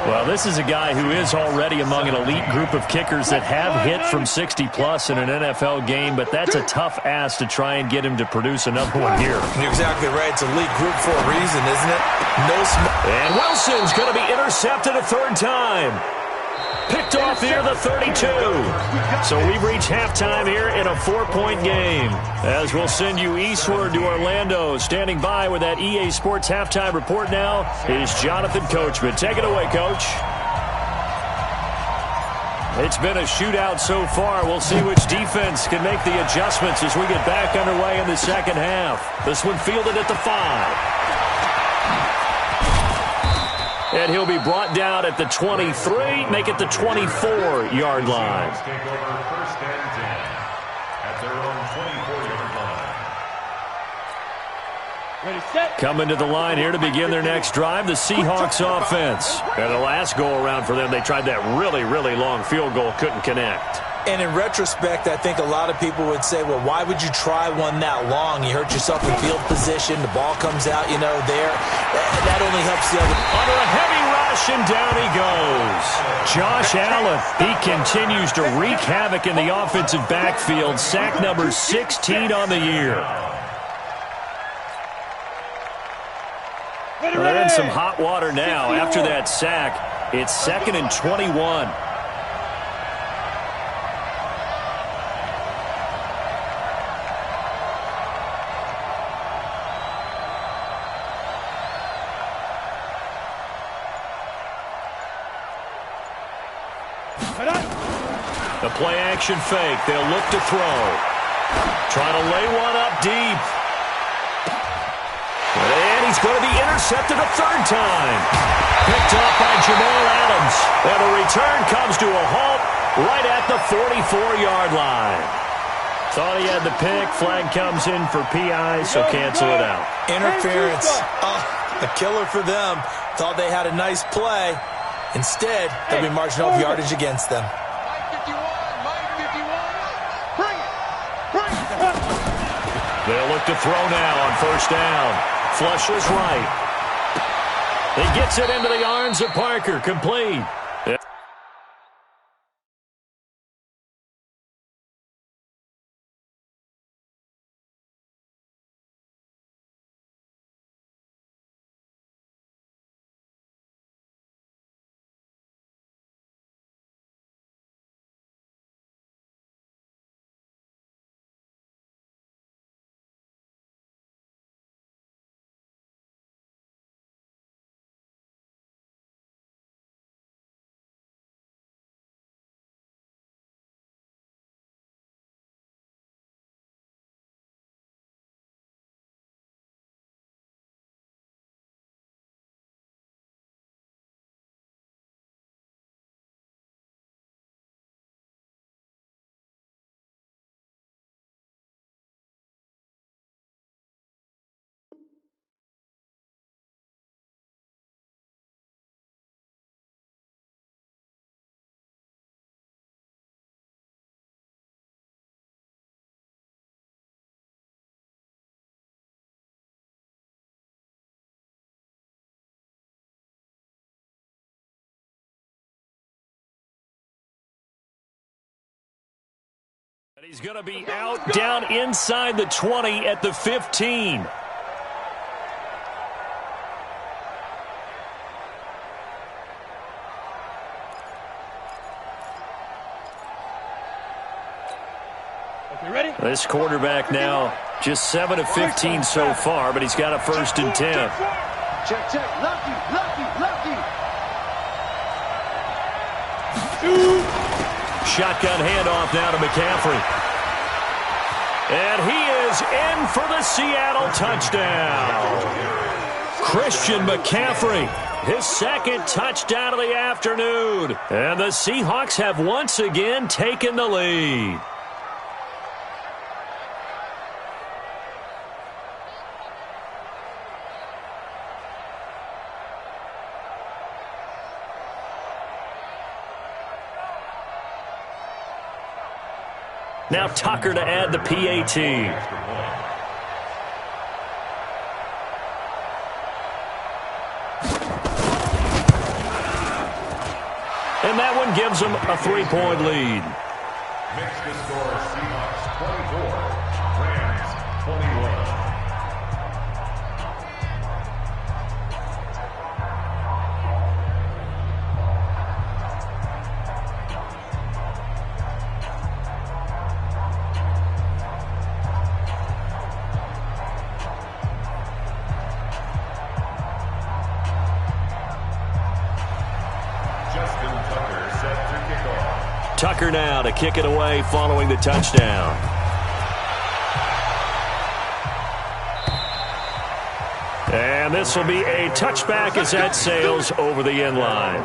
Well, this is a guy who is already among an elite group of kickers that have hit from 60-plus in an NFL game, but that's a tough ask to try and get him to produce another one here. You're exactly right. It's a elite group for a reason, isn't it? And Wilson's going to be intercepted a 3rd time. Picked off near the 32. So we've reached halftime here in a 4-point game. As we'll send you eastward to Orlando. Standing by with that EA Sports halftime report now is Jonathan Coachman. Take it away, Coach. It's been a shootout so far. We'll see which defense can make the adjustments as we get back underway in the second half. This one fielded at the 5. And he'll be brought down at the 23, make it the 24-yard line. Take over first and 10 at their own 24-yard line. Ready, set. Coming to the line here to begin their next drive, the Seahawks offense. And the last go-around for them, they tried that really, really long field goal, couldn't connect. And in retrospect, I think a lot of people would say, well, why would you try one that long? You hurt yourself in field position. The ball comes out, there. That only helps the other. Under a heavy rush, and down he goes. Josh Allen, he continues to wreak havoc in the offensive backfield. Sack number 16 on the year. They're in some hot water now. After that sack, it's 2nd and 21. The play-action fake. They'll look to throw. Trying to lay one up deep. And he's going to be intercepted a third time. Picked up by Jamal Adams. And the return comes to a halt right at the 44-yard line. Thought he had the pick. Flag comes in for PI, so cancel it out. Interference. A killer for them. Thought they had a nice play. Instead, they'll be marching off yardage against them. They'll look to throw now on first down. Flush is right. He gets it into the arms of Parker. Complete. And he's going to be out down inside the 20 at the 15. Okay, ready? This quarterback now just 7 of 15 so far, but he's got a 1st and 10. Check, check. Lucky. Shotgun handoff now to McCaffrey. And he is in for the Seattle touchdown. Christian McCaffrey, his 2nd touchdown of the afternoon. And the Seahawks have once again taken the lead. Now Tucker to add the PAT. And that one gives them a 3-point lead. Makes the score Seahawks 24, Rams 21. Tucker now to kick it away following the touchdown. And this will be a touchback as that sails over the end line.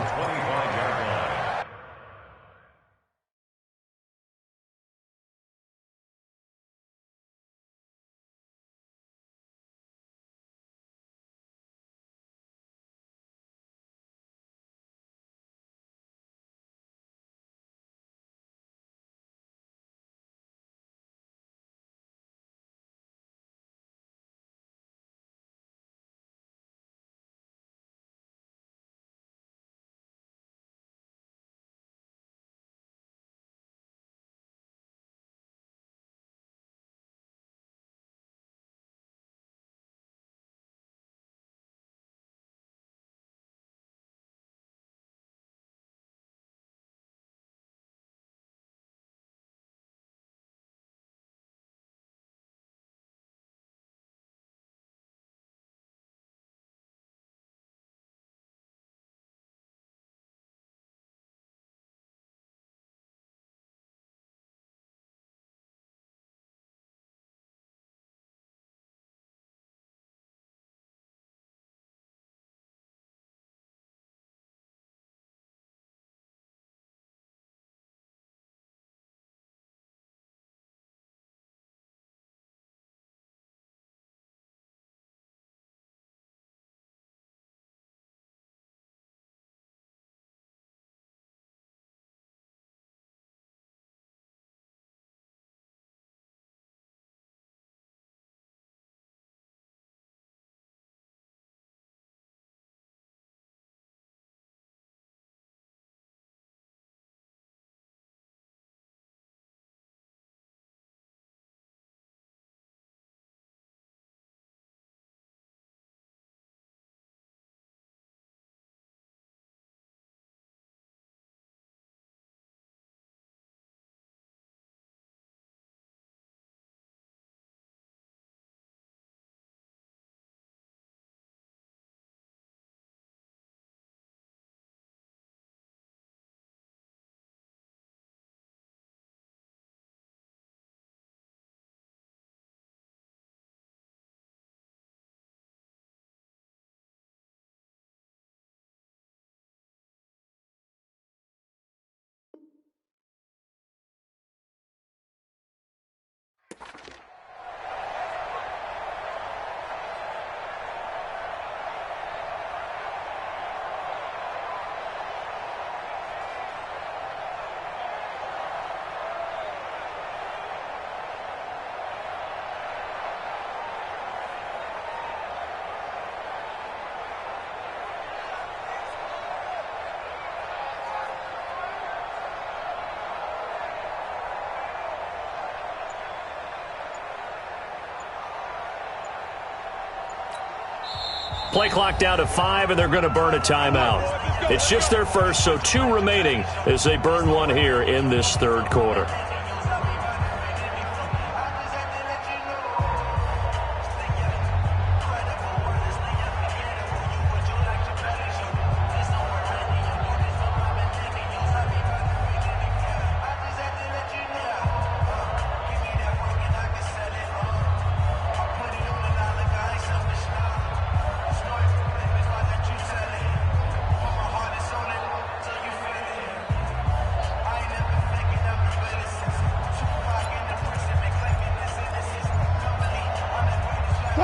Play clock down to 5, and they're going to burn a timeout. It's just their first, so 2 remaining as they burn one here in this third quarter.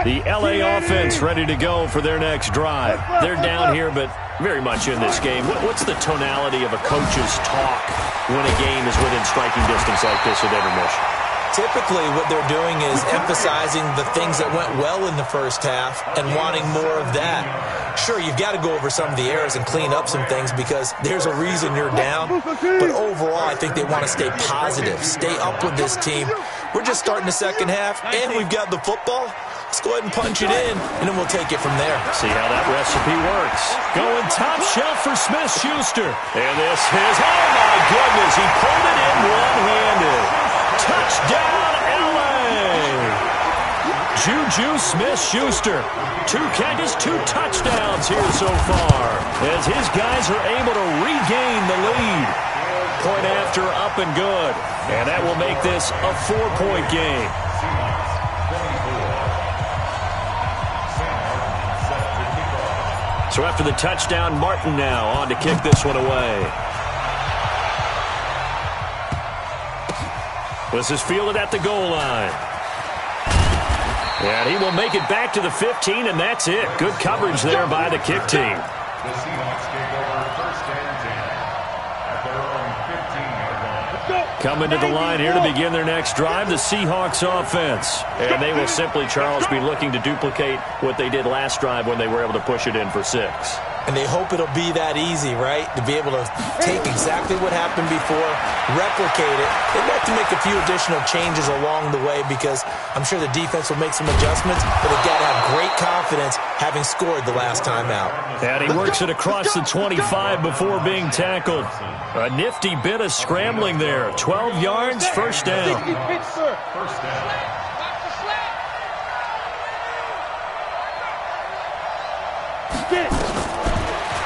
The LA offense ready to go for their next drive. They're down here, but very much in this game. What's the tonality of a coach's talk when a game is within striking distance like this at intermission? Typically, what they're doing is emphasizing the things that went well in the first half and wanting more of that. Sure, you've got to go over some of the errors and clean up some things because there's a reason you're down. But overall, I think they want to stay positive, stay up with this team. We're just starting the second half, and we've got the football. Let's go ahead and punch it in, and then we'll take it from there. See how that recipe works. Going top shelf for Smith-Schuster. And this is, oh my goodness, he pulled it in one-handed. Touchdown, L.A. Juju Smith-Schuster. 2 catches, 2 touchdowns here so far as his guys are able to regain the lead. Point after, up and good. And that will make this a 4-point game. So after the touchdown, Martin now on to kick this one away. This is fielded at the goal line. And he will make it back to the 15, and that's it. Good coverage there by the kick team. The Seahawks take over first and 10 at their own 15-yard line. Coming to the line here to begin their next drive, the Seahawks offense. And they will simply, Charles, be looking to duplicate what they did last drive when they were able to push it in for 6. And they hope it'll be that easy, right? To be able to take exactly what happened before, replicate it. They'd like to make a few additional changes along the way because I'm sure the defense will make some adjustments, but they've got to have great confidence having scored the last time out. And he works it across the 25 before being tackled. A nifty bit of scrambling there. 12 yards, first down. First down.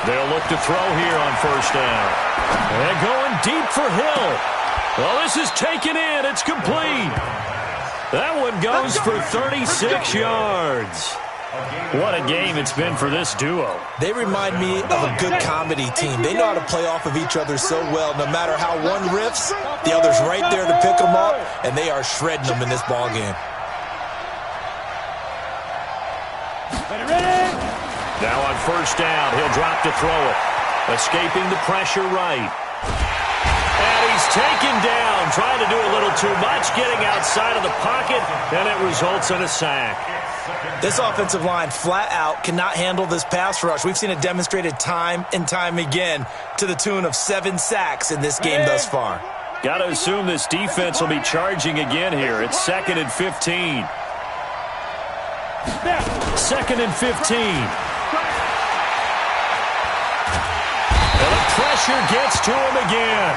They'll look to throw here on first down. And going deep for Hill. Well, this is taken in. It's complete. That one goes for 36 yards. What a game it's been for this duo. They remind me of a good comedy team. They know how to play off of each other so well. No matter how one riffs, the other's right there to pick them up, and they are shredding them in this ballgame. Now on first down, he'll drop to throw it. Escaping the pressure right. And he's taken down, trying to do a little too much, getting outside of the pocket, and it results in a sack. This offensive line flat out cannot handle this pass rush. We've seen it demonstrated time and time again to the tune of 7 sacks in this game thus far. Got to assume this defense will be charging again here. It's 2nd and 15. 2nd and 15. Pressure gets to him again.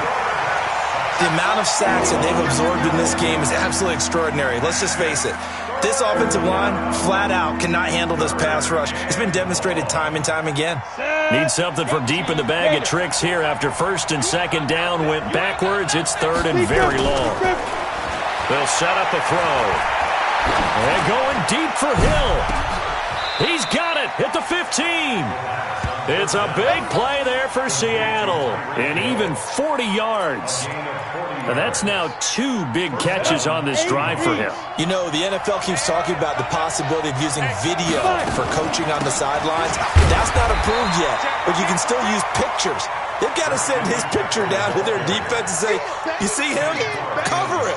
The amount of sacks that they've absorbed in this game is absolutely extraordinary. Let's just face it. This offensive line, flat out, cannot handle this pass rush. It's been demonstrated time and time again. Need something from deep in the bag of tricks here. After first and second down went backwards, it's 3rd and very long. They'll set up a throw. And going deep for Hill. He's got it at the 15. It's a big play there for Seattle, and even 40 yards. And that's now 2 big catches on this drive for him. You know, the NFL keeps talking about the possibility of using video for coaching on the sidelines. That's not approved yet, but you can still use pictures. They've got to send his picture down to their defense and say, you see him? Cover it.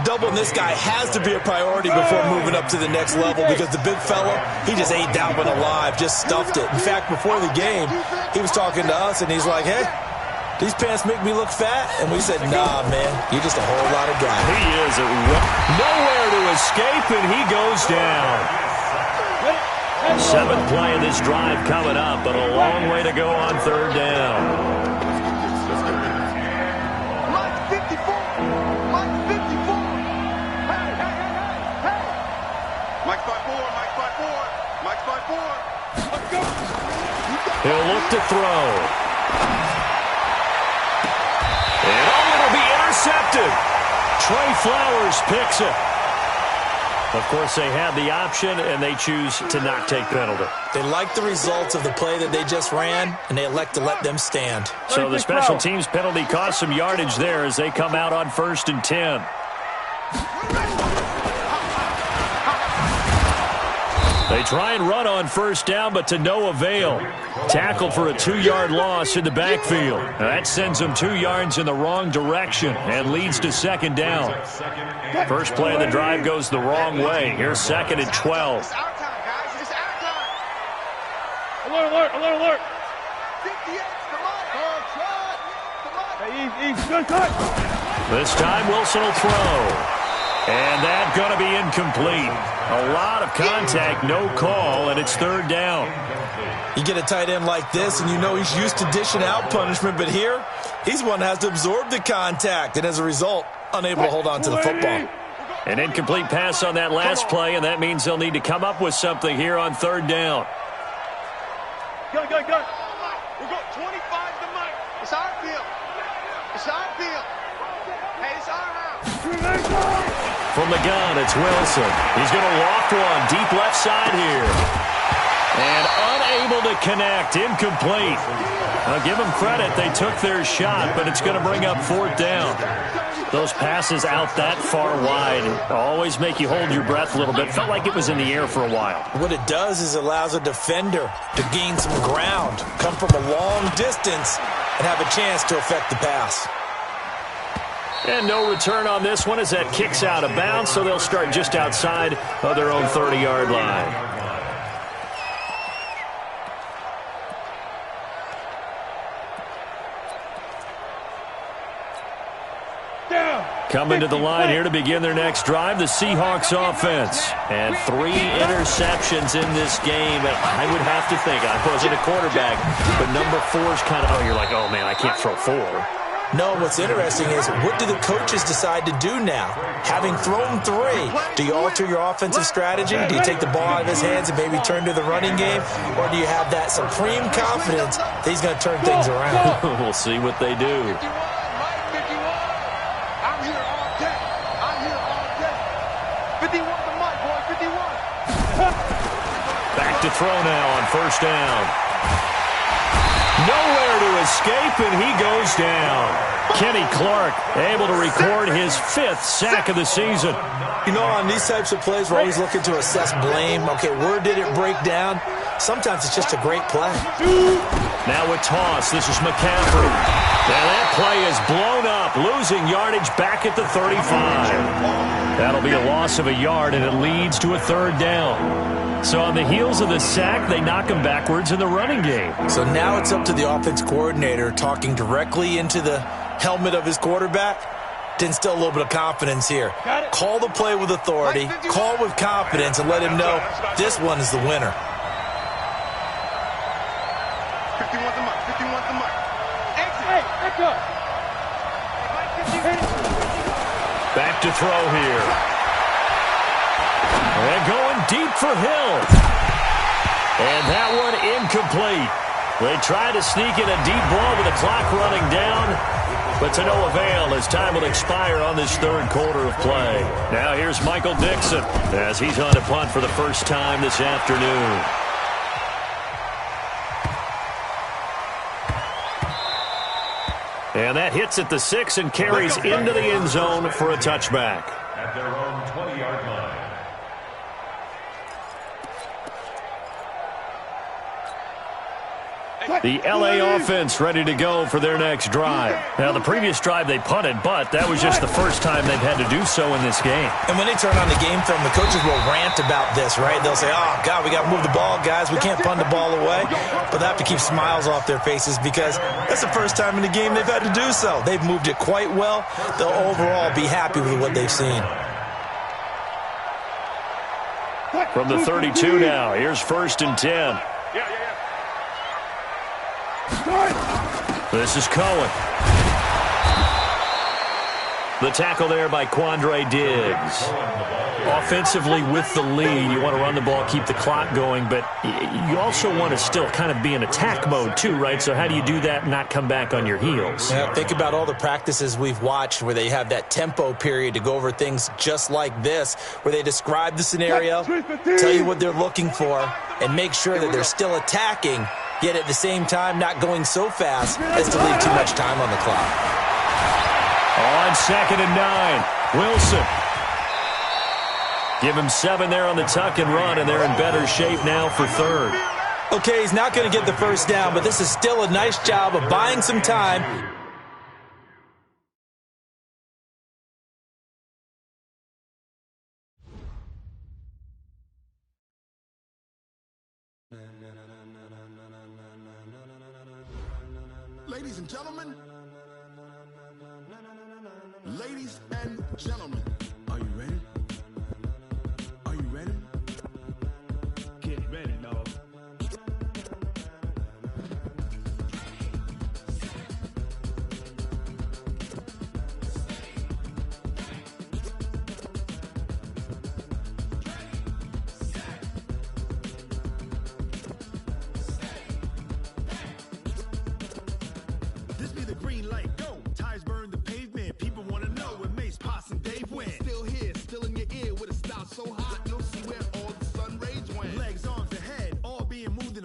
Doubling this guy has to be a priority before moving up to the next level because the big fella, he just ate Dalvin alive, just stuffed it. In fact, before the game, he was talking to us, and he's like, hey, these pants make me look fat? And we said, nah, man, you're just a whole lot of guy. He is nowhere to escape, and he goes down. 7th play of this drive coming up, but a long way to go on 3rd down. He'll look to throw. And it'll be intercepted. Trey Flowers picks it. Of course, they have the option, and they choose to not take penalty. They like the results of the play that they just ran, and they elect to let them stand. So the special teams penalty cost some yardage there as they come out on 1st and 10. They try and run on first down, but to no avail. Tackled for a 2-yard loss in the backfield. Now that sends them 2 yards in the wrong direction and leads to 2nd down. First play of the drive goes the wrong way. Here's 2nd and 12. Alert, alert, alert, alert. This time Wilson will throw. And that's going to be incomplete. A lot of contact, no call, and it's 3rd down. You get a tight end like this, and you know he's used to dishing out punishment, but here, he's one that has to absorb the contact, and as a result, unable to hold on to the football. An incomplete pass on that last play, and that means they'll need to come up with something here on 3rd down. Go, go, go. We'll go 25 to Mike. It's our field. It's our field. Hey, it's our house. From the gun, it's Wilson. He's going to loft one deep left side here. And unable to connect. Incomplete. Now, give them credit. They took their shot, but it's going to bring up fourth down. Those passes out that far wide always make you hold your breath a little bit. Felt like it was in the air for a while. What it does is allows a defender to gain some ground, come from a long distance, and have a chance to affect the pass. And no return on this one as that kicks out of bounds, so they'll start just outside of their own 30-yard line. Coming to the line here to begin their next drive, the Seahawks offense. And 3 interceptions in this game. And I would have to think, I wasn't a quarterback, but number 4 is kind of, oh, you're like, oh, man, I can't throw 4. No, what's interesting is what do the coaches decide to do now? Having thrown 3, do you alter your offensive strategy? Do you take the ball out of his hands and maybe turn to the running game? Or do you have that supreme confidence that he's going to turn things around? We'll see what they do. Back to throw now on first down. Nowhere to escape, and he goes down. Kenny Clark able to record his 5th sack of the season. You know, on these types of plays, we're always looking to assess blame. Okay, where did it break down? Sometimes it's just a great play. Now with toss, this is McCaffrey. Now that play is blown up, losing yardage back at the 35. That'll be a loss of a yard, and it leads to a 3rd down. So on the heels of the sack, they knock him backwards in the running game. So now it's up to the offense coordinator talking directly into the helmet of his quarterback to instill a little bit of confidence here. Call the play with authority, call with confidence, and let him know this one is the winner. 51 to Mike. 51 to Mike. Exit. Hey, back up. Back to throw here. And going deep for Hill. And that one incomplete. They try to sneak in a deep ball with the clock running down, but to no avail as time will expire on this 3rd quarter of play. Now here's Michael Dixon as he's on to punt for the first time this afternoon. And that hits at the 6 and carries into the end zone for a touchback. At their own 20-yard line. The L.A. offense ready to go for their next drive. Now, the previous drive they punted, but that was just the first time they've had to do so in this game. And when they turn on the game film, the coaches will rant about this, right? They'll say, oh, God, we got to move the ball, guys. We can't punt the ball away. But they have to keep smiles off their faces because that's the first time in the game they've had to do so. They've moved it quite well. They'll overall be happy with what they've seen. From the 32 now, here's 1st and 10. This is Cohen. The tackle there by Quandre Diggs. Offensively with the lead, you want to run the ball, keep the clock going, but you also want to still kind of be in attack mode too, right? So how do you do that and not come back on your heels? Yeah, think about all the practices we've watched where they have that tempo period to go over things just like this, where they describe the scenario, tell you what they're looking for, and make sure that they're still attacking, yet at the same time not going so fast as to leave too much time on the clock. On 2nd and 9, Wilson. Give him 7 there on the tuck and run, and they're in better shape now for 3rd. Okay, he's not going to get the first down, but this is still a nice job of buying some time. Ladies and gentlemen, ladies and gentlemen, are you ready? Are you ready? Get ready, dog.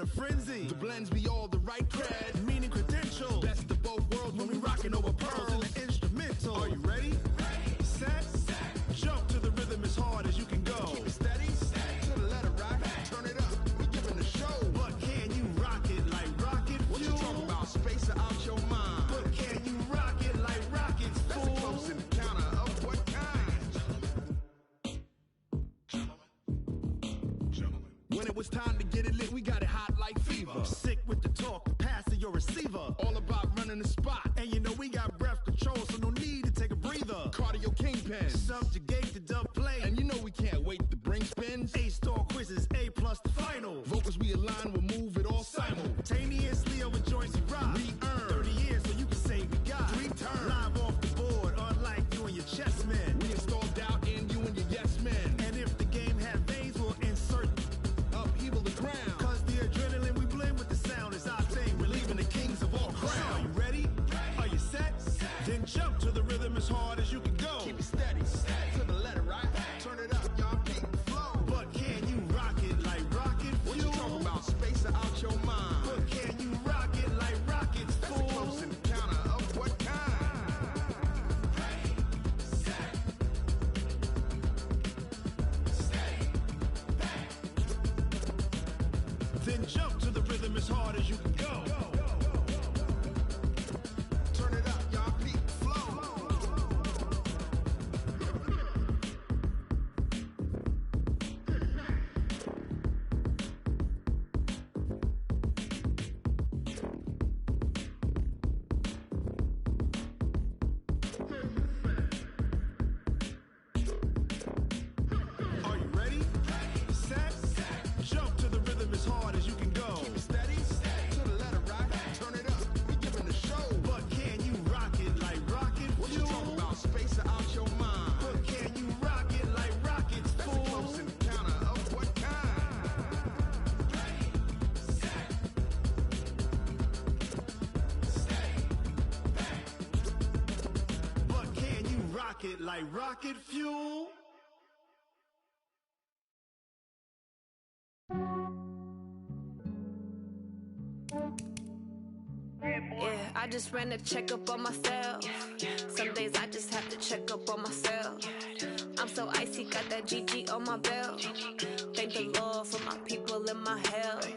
in a frenzy. The blends be all the right cred, meaning credentials. Best of both worlds when we rockin' over pearls in the instrumental. Are you ready? Set. Jump to the rhythm as hard as you can go. Keep it steady. To the letter right. Turn it up. We giving the show. But can you rock it like rocket fuel? What you talking about? Space out your mind. But can you rock it like rockets, fool? That's a close encounter of what kind? Gentlemen. When it was time to get it lit, we got it hot like fever. Sick with the talk, pass to your receiver. All about running the spot. And you know we got breath control, so no need to take a breather. Cardio kingpin, subjugate the dub play. And you know we can't wait to bring spins. A-star quizzes, A+ the final. Vocals we align, we'll move it all simultaneously over joints we rock. We earn 30 years, so you can say we got 3 turns. Live off the board, unlike you and your chess men. We installed doubt in you and your yes men. And if the game had veins, we'll insert upheaval the ground. Cause the adrenaline we blend with the sound is our thing. We're leaving the kings of all crowns. So are you ready? Are you set? Then jump to the rhythm as hard as you can go. Keep it steady. To the letter right. Turn it up, y'all. Keep the flow. But can you rock it like rocket fuel? What you talking about? Space out your mind. But can you rock it like rockets, fool? That's a close encounter of what kind? Then jump to the rhythm as hard as you can go. Turn it up, y'all. Peak flow. Are you ready? Set. Jump to the rhythm as hard as you can go. Keep it steady. To the letter right. Turn it up. We giving the show. But can you rock it like rocket fuel? What you talking about? Space out your mind. But can you rock it like rockets, fool? That's a close encounter of what kind? But can you rock it like rocket fuel? Yeah, I just ran a checkup on myself. Some days I just have to check up on myself. I'm so icy, got that GG on my belt. Thank the Lord for my people in my health.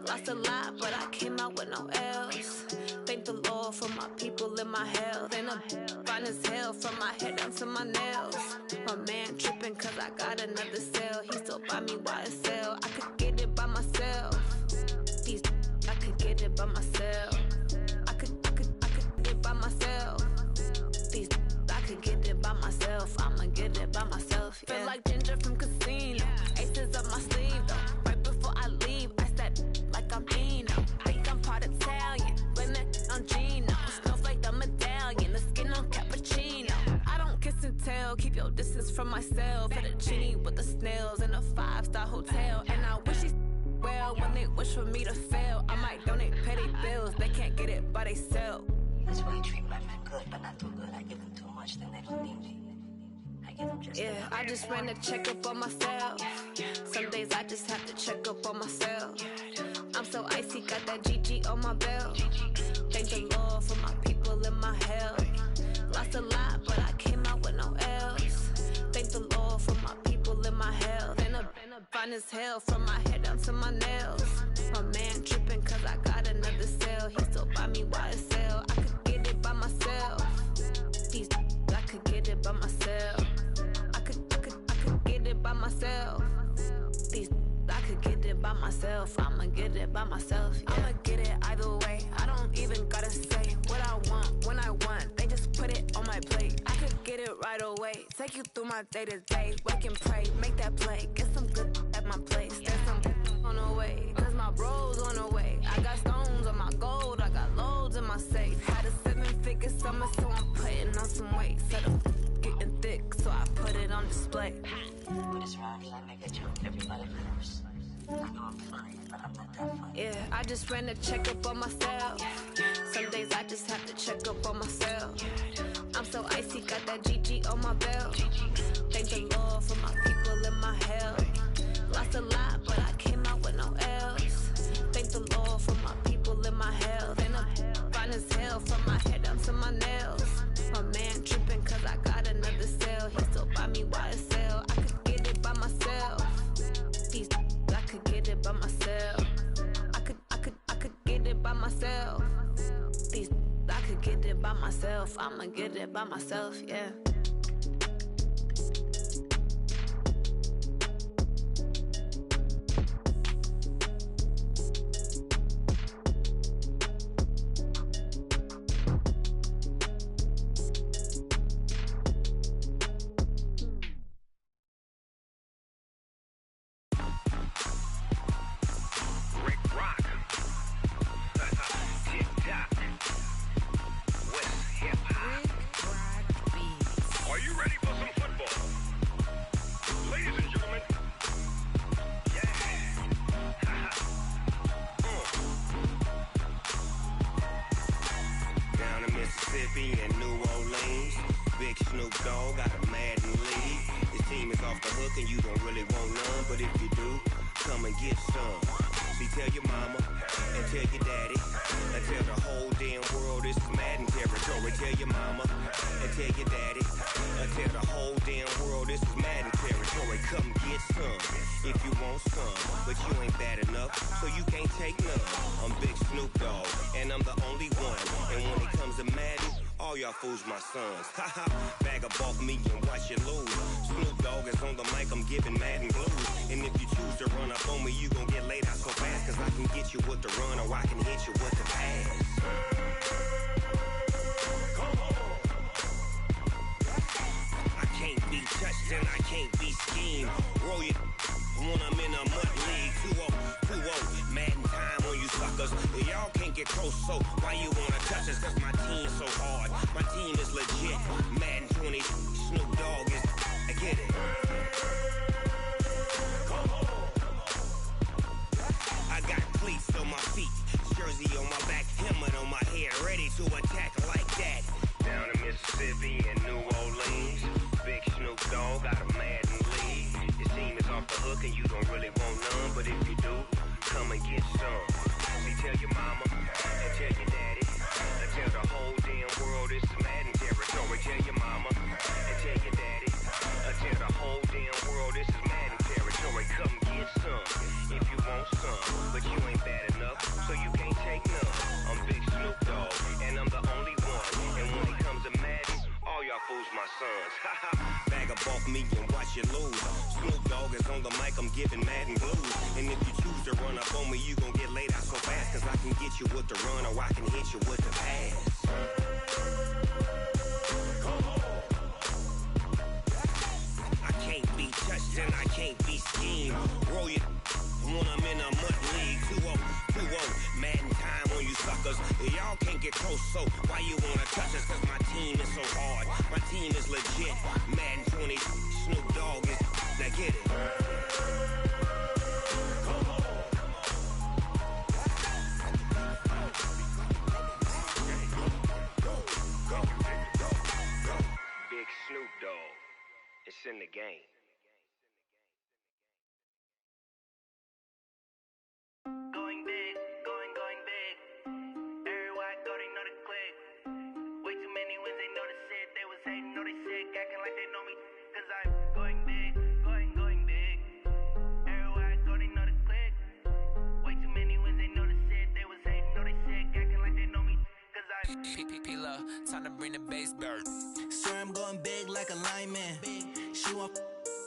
Lost a lot, but I came out with no L's. Thank the Lord for my people in my health. And I'm fine as hell from my head down to my nails. My man tripping cause I got another cell. He still buy me YSL. I could get it by myself. I could get it by myself. I could get it by myself. I could get it by myself. I'ma get it by myself. Yeah. Feel like Ginger from Casino. Aces up my sleeve though. Right before I leave, I step like I'm Dino. Think I'm part Italian. Blame it on Gino. Snowflake the medallion. The skin on cappuccino. I don't kiss and tell. Keep your distance from myself. Fettuccine with the snails in a 5-star hotel. And I wish he well when they wish for me to fail. I might donate petty bills. They can't get it by themselves. That's why you treat my men good, but not too good. I give them too much, then they don't need me. I give them just Yeah, I just ran a checkup on myself. Some days I just have to check up on myself. I'm so icy, got that GG on my belt. Thank the Lord for my people in my health. Lost a lot, but I came out with no L's. Thank the Lord for my people in my health. And I'm fine as hell from my head down to my nails. My man tripping cause I got another cell. He still buy me YSL. I could get it by myself. I could get it by myself. I could get it by myself. I could get it by myself. I'ma get it by myself. Yeah. I'ma get it either way. I don't even gotta say what I want when I want. They just put it on my plate. I could get it right away. Take you through my day to day. Wake and pray, make that play. Get some good at my place. There's some on the way. Cause my bros on the way. I got stones on my gold. I got loads in my safe. Had a 7-figure summer, so I'm putting on some weight. Set up getting thick, so I put it on display. With this round, I make a joke. Everybody laughs. I know I'm funny, but I'm not that funny. Yeah, I just ran a checkup on myself. Some days I just have to check up on myself. I'm so icy, got that GG on my belt. Thank the Lord for my people in my health. Lost a lot, but I came out with no L's. Thank meal. From my head up to my nails. My man tripping cause I got another sale. He still buy me YSL. I could get it by myself. These I could get it by myself. I could get it by myself. These I could get it by myself. I'ma get it by myself, yeah. Fools my sons. Haha, bag up off me and watch you lose. Snoop Dogg is on the mic, I'm giving Madden blues. And if you choose to run up on me, you gon' get laid out so fast. Cause I can get you with the run or I can hit you with the pass. I can't be touched and I can't be schemed. Roll you when I'm in a mud league. 2-0, Madden time on you suckers. Y'all can't get close, so why you wanna touch us? Cause my team's so hard. My team is legit. Madden 20, Snoop Dogg is. I get it. I got cleats on my feet, jersey on my back, helmet on my head, ready to attack like that. Down in Mississippi and New Orleans, big Snoop Dogg got a Madden league. Your team is off the hook and you don't really want none, but if you do, come and get some. See, tell your mama and tell your daddy. Tell the whole damn world this is Madden territory. Tell your mama and tell your daddy. Tell the whole damn world this is Madden territory. Come get some if you want some, but you ain't bad enough, so you can't take none. I'm Big Snoop Dogg, and I'm the only one. And when it comes to Madden, all y'all fools my sons. Haha, bag up off me and watch you lose. Snoop Dogg is on the mic, I'm giving Madden blues. And if you choose to run up on me, you gon' get laid out so fast. Cause I can get you with the run or I can hit you with the pass. I can't be touched and I can't be schemed. Roll you when I'm in a mud league. 2-0, Madden time on you suckers. Y'all can't get close, so why you wanna touch us? Cause my team is so hard. My team is legit. Madden 20, Snoop Dogg is. Now get it. Big Snoop Dogg. It's in the game. Going big, going big. Everywhere I go, they know the click. Way too many wins, they know the shit. They was hating, know they sick, acting like they know me. Cause I'm going big, going big. Everywhere I go, they know the click. Way too many wins, they know the shit. They was hating, know they sick, acting like they know me. Cause I'm P-P-P-Love, time to bring the bass bird. Swear I'm going big like a lineman. She want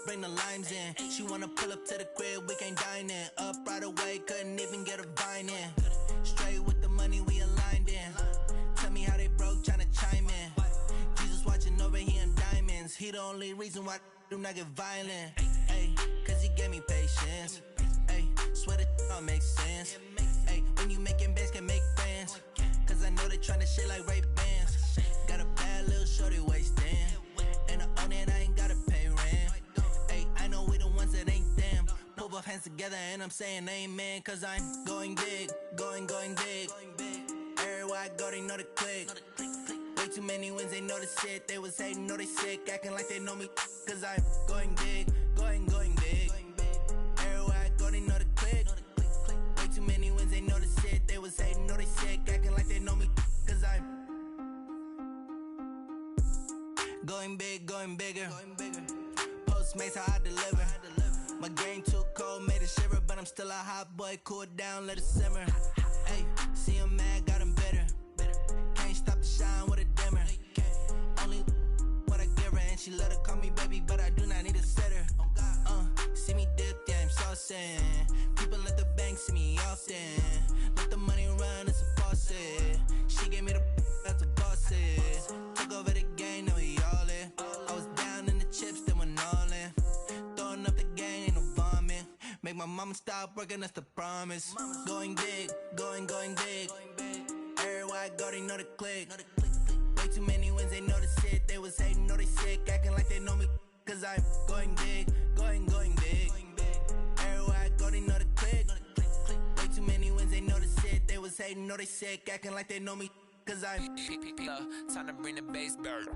bring the limes in. She wanna pull up to the crib, we can't dine in. Up right away, couldn't even get a vine in. Straight with the money, we aligned in. Tell me how they broke, tryna chime in. Jesus watching over here in diamonds. He the only reason why I do not get violent. Ay, cause he gave me patience. Ay, swear that all makes sense. Ay, when you making bands, can make friends. Cause I know they tryna shit like Ray-Bans. Got a bad little shorty wasting. And I own it, I ain't gotta pay rent. Ay, I know we the ones that ain't them. Put both hands together and I'm saying amen. Cause I'm going big, going big. Everywhere I go, they know the click. Way too many wins, they know the shit. They was hating, know they sick, acting like they know me. Cause I'm going big, going big. Everywhere I go, they know the click. Way too many wins, they know the shit. They was hating, know they sick, acting like they know me. Cause I'm going big, going bigger. Postmates how I deliver. My game too cold, made it shiver, but I'm still a hot boy. Cool it down, let it simmer. Hey, see him mad, got him bitter. Can't stop the shine with a dimmer. Only what I give her, and she let her call me baby, but I do not need a sitter. See me dip, yeah, I'm saucing. People at the bank see me often. Let the money run, it's a faucet. She gave me the that's a faucet. Took over the game, now we all in. I was down in the chips, then went all in. Throwing up the game, ain't no vomit. Make my mama stop working, that's the promise. Going big, going big. Everywhere I go, they know the click. Way too many wins, they know the shit. They was hating, know they sick, acting like they know me. Cause I'm going big, going big. Everywhere I go, they know the click. Way too many wins, they know the shit. They was hating, know they sick, acting like they know me. Cause I'm time to bring the bass bird.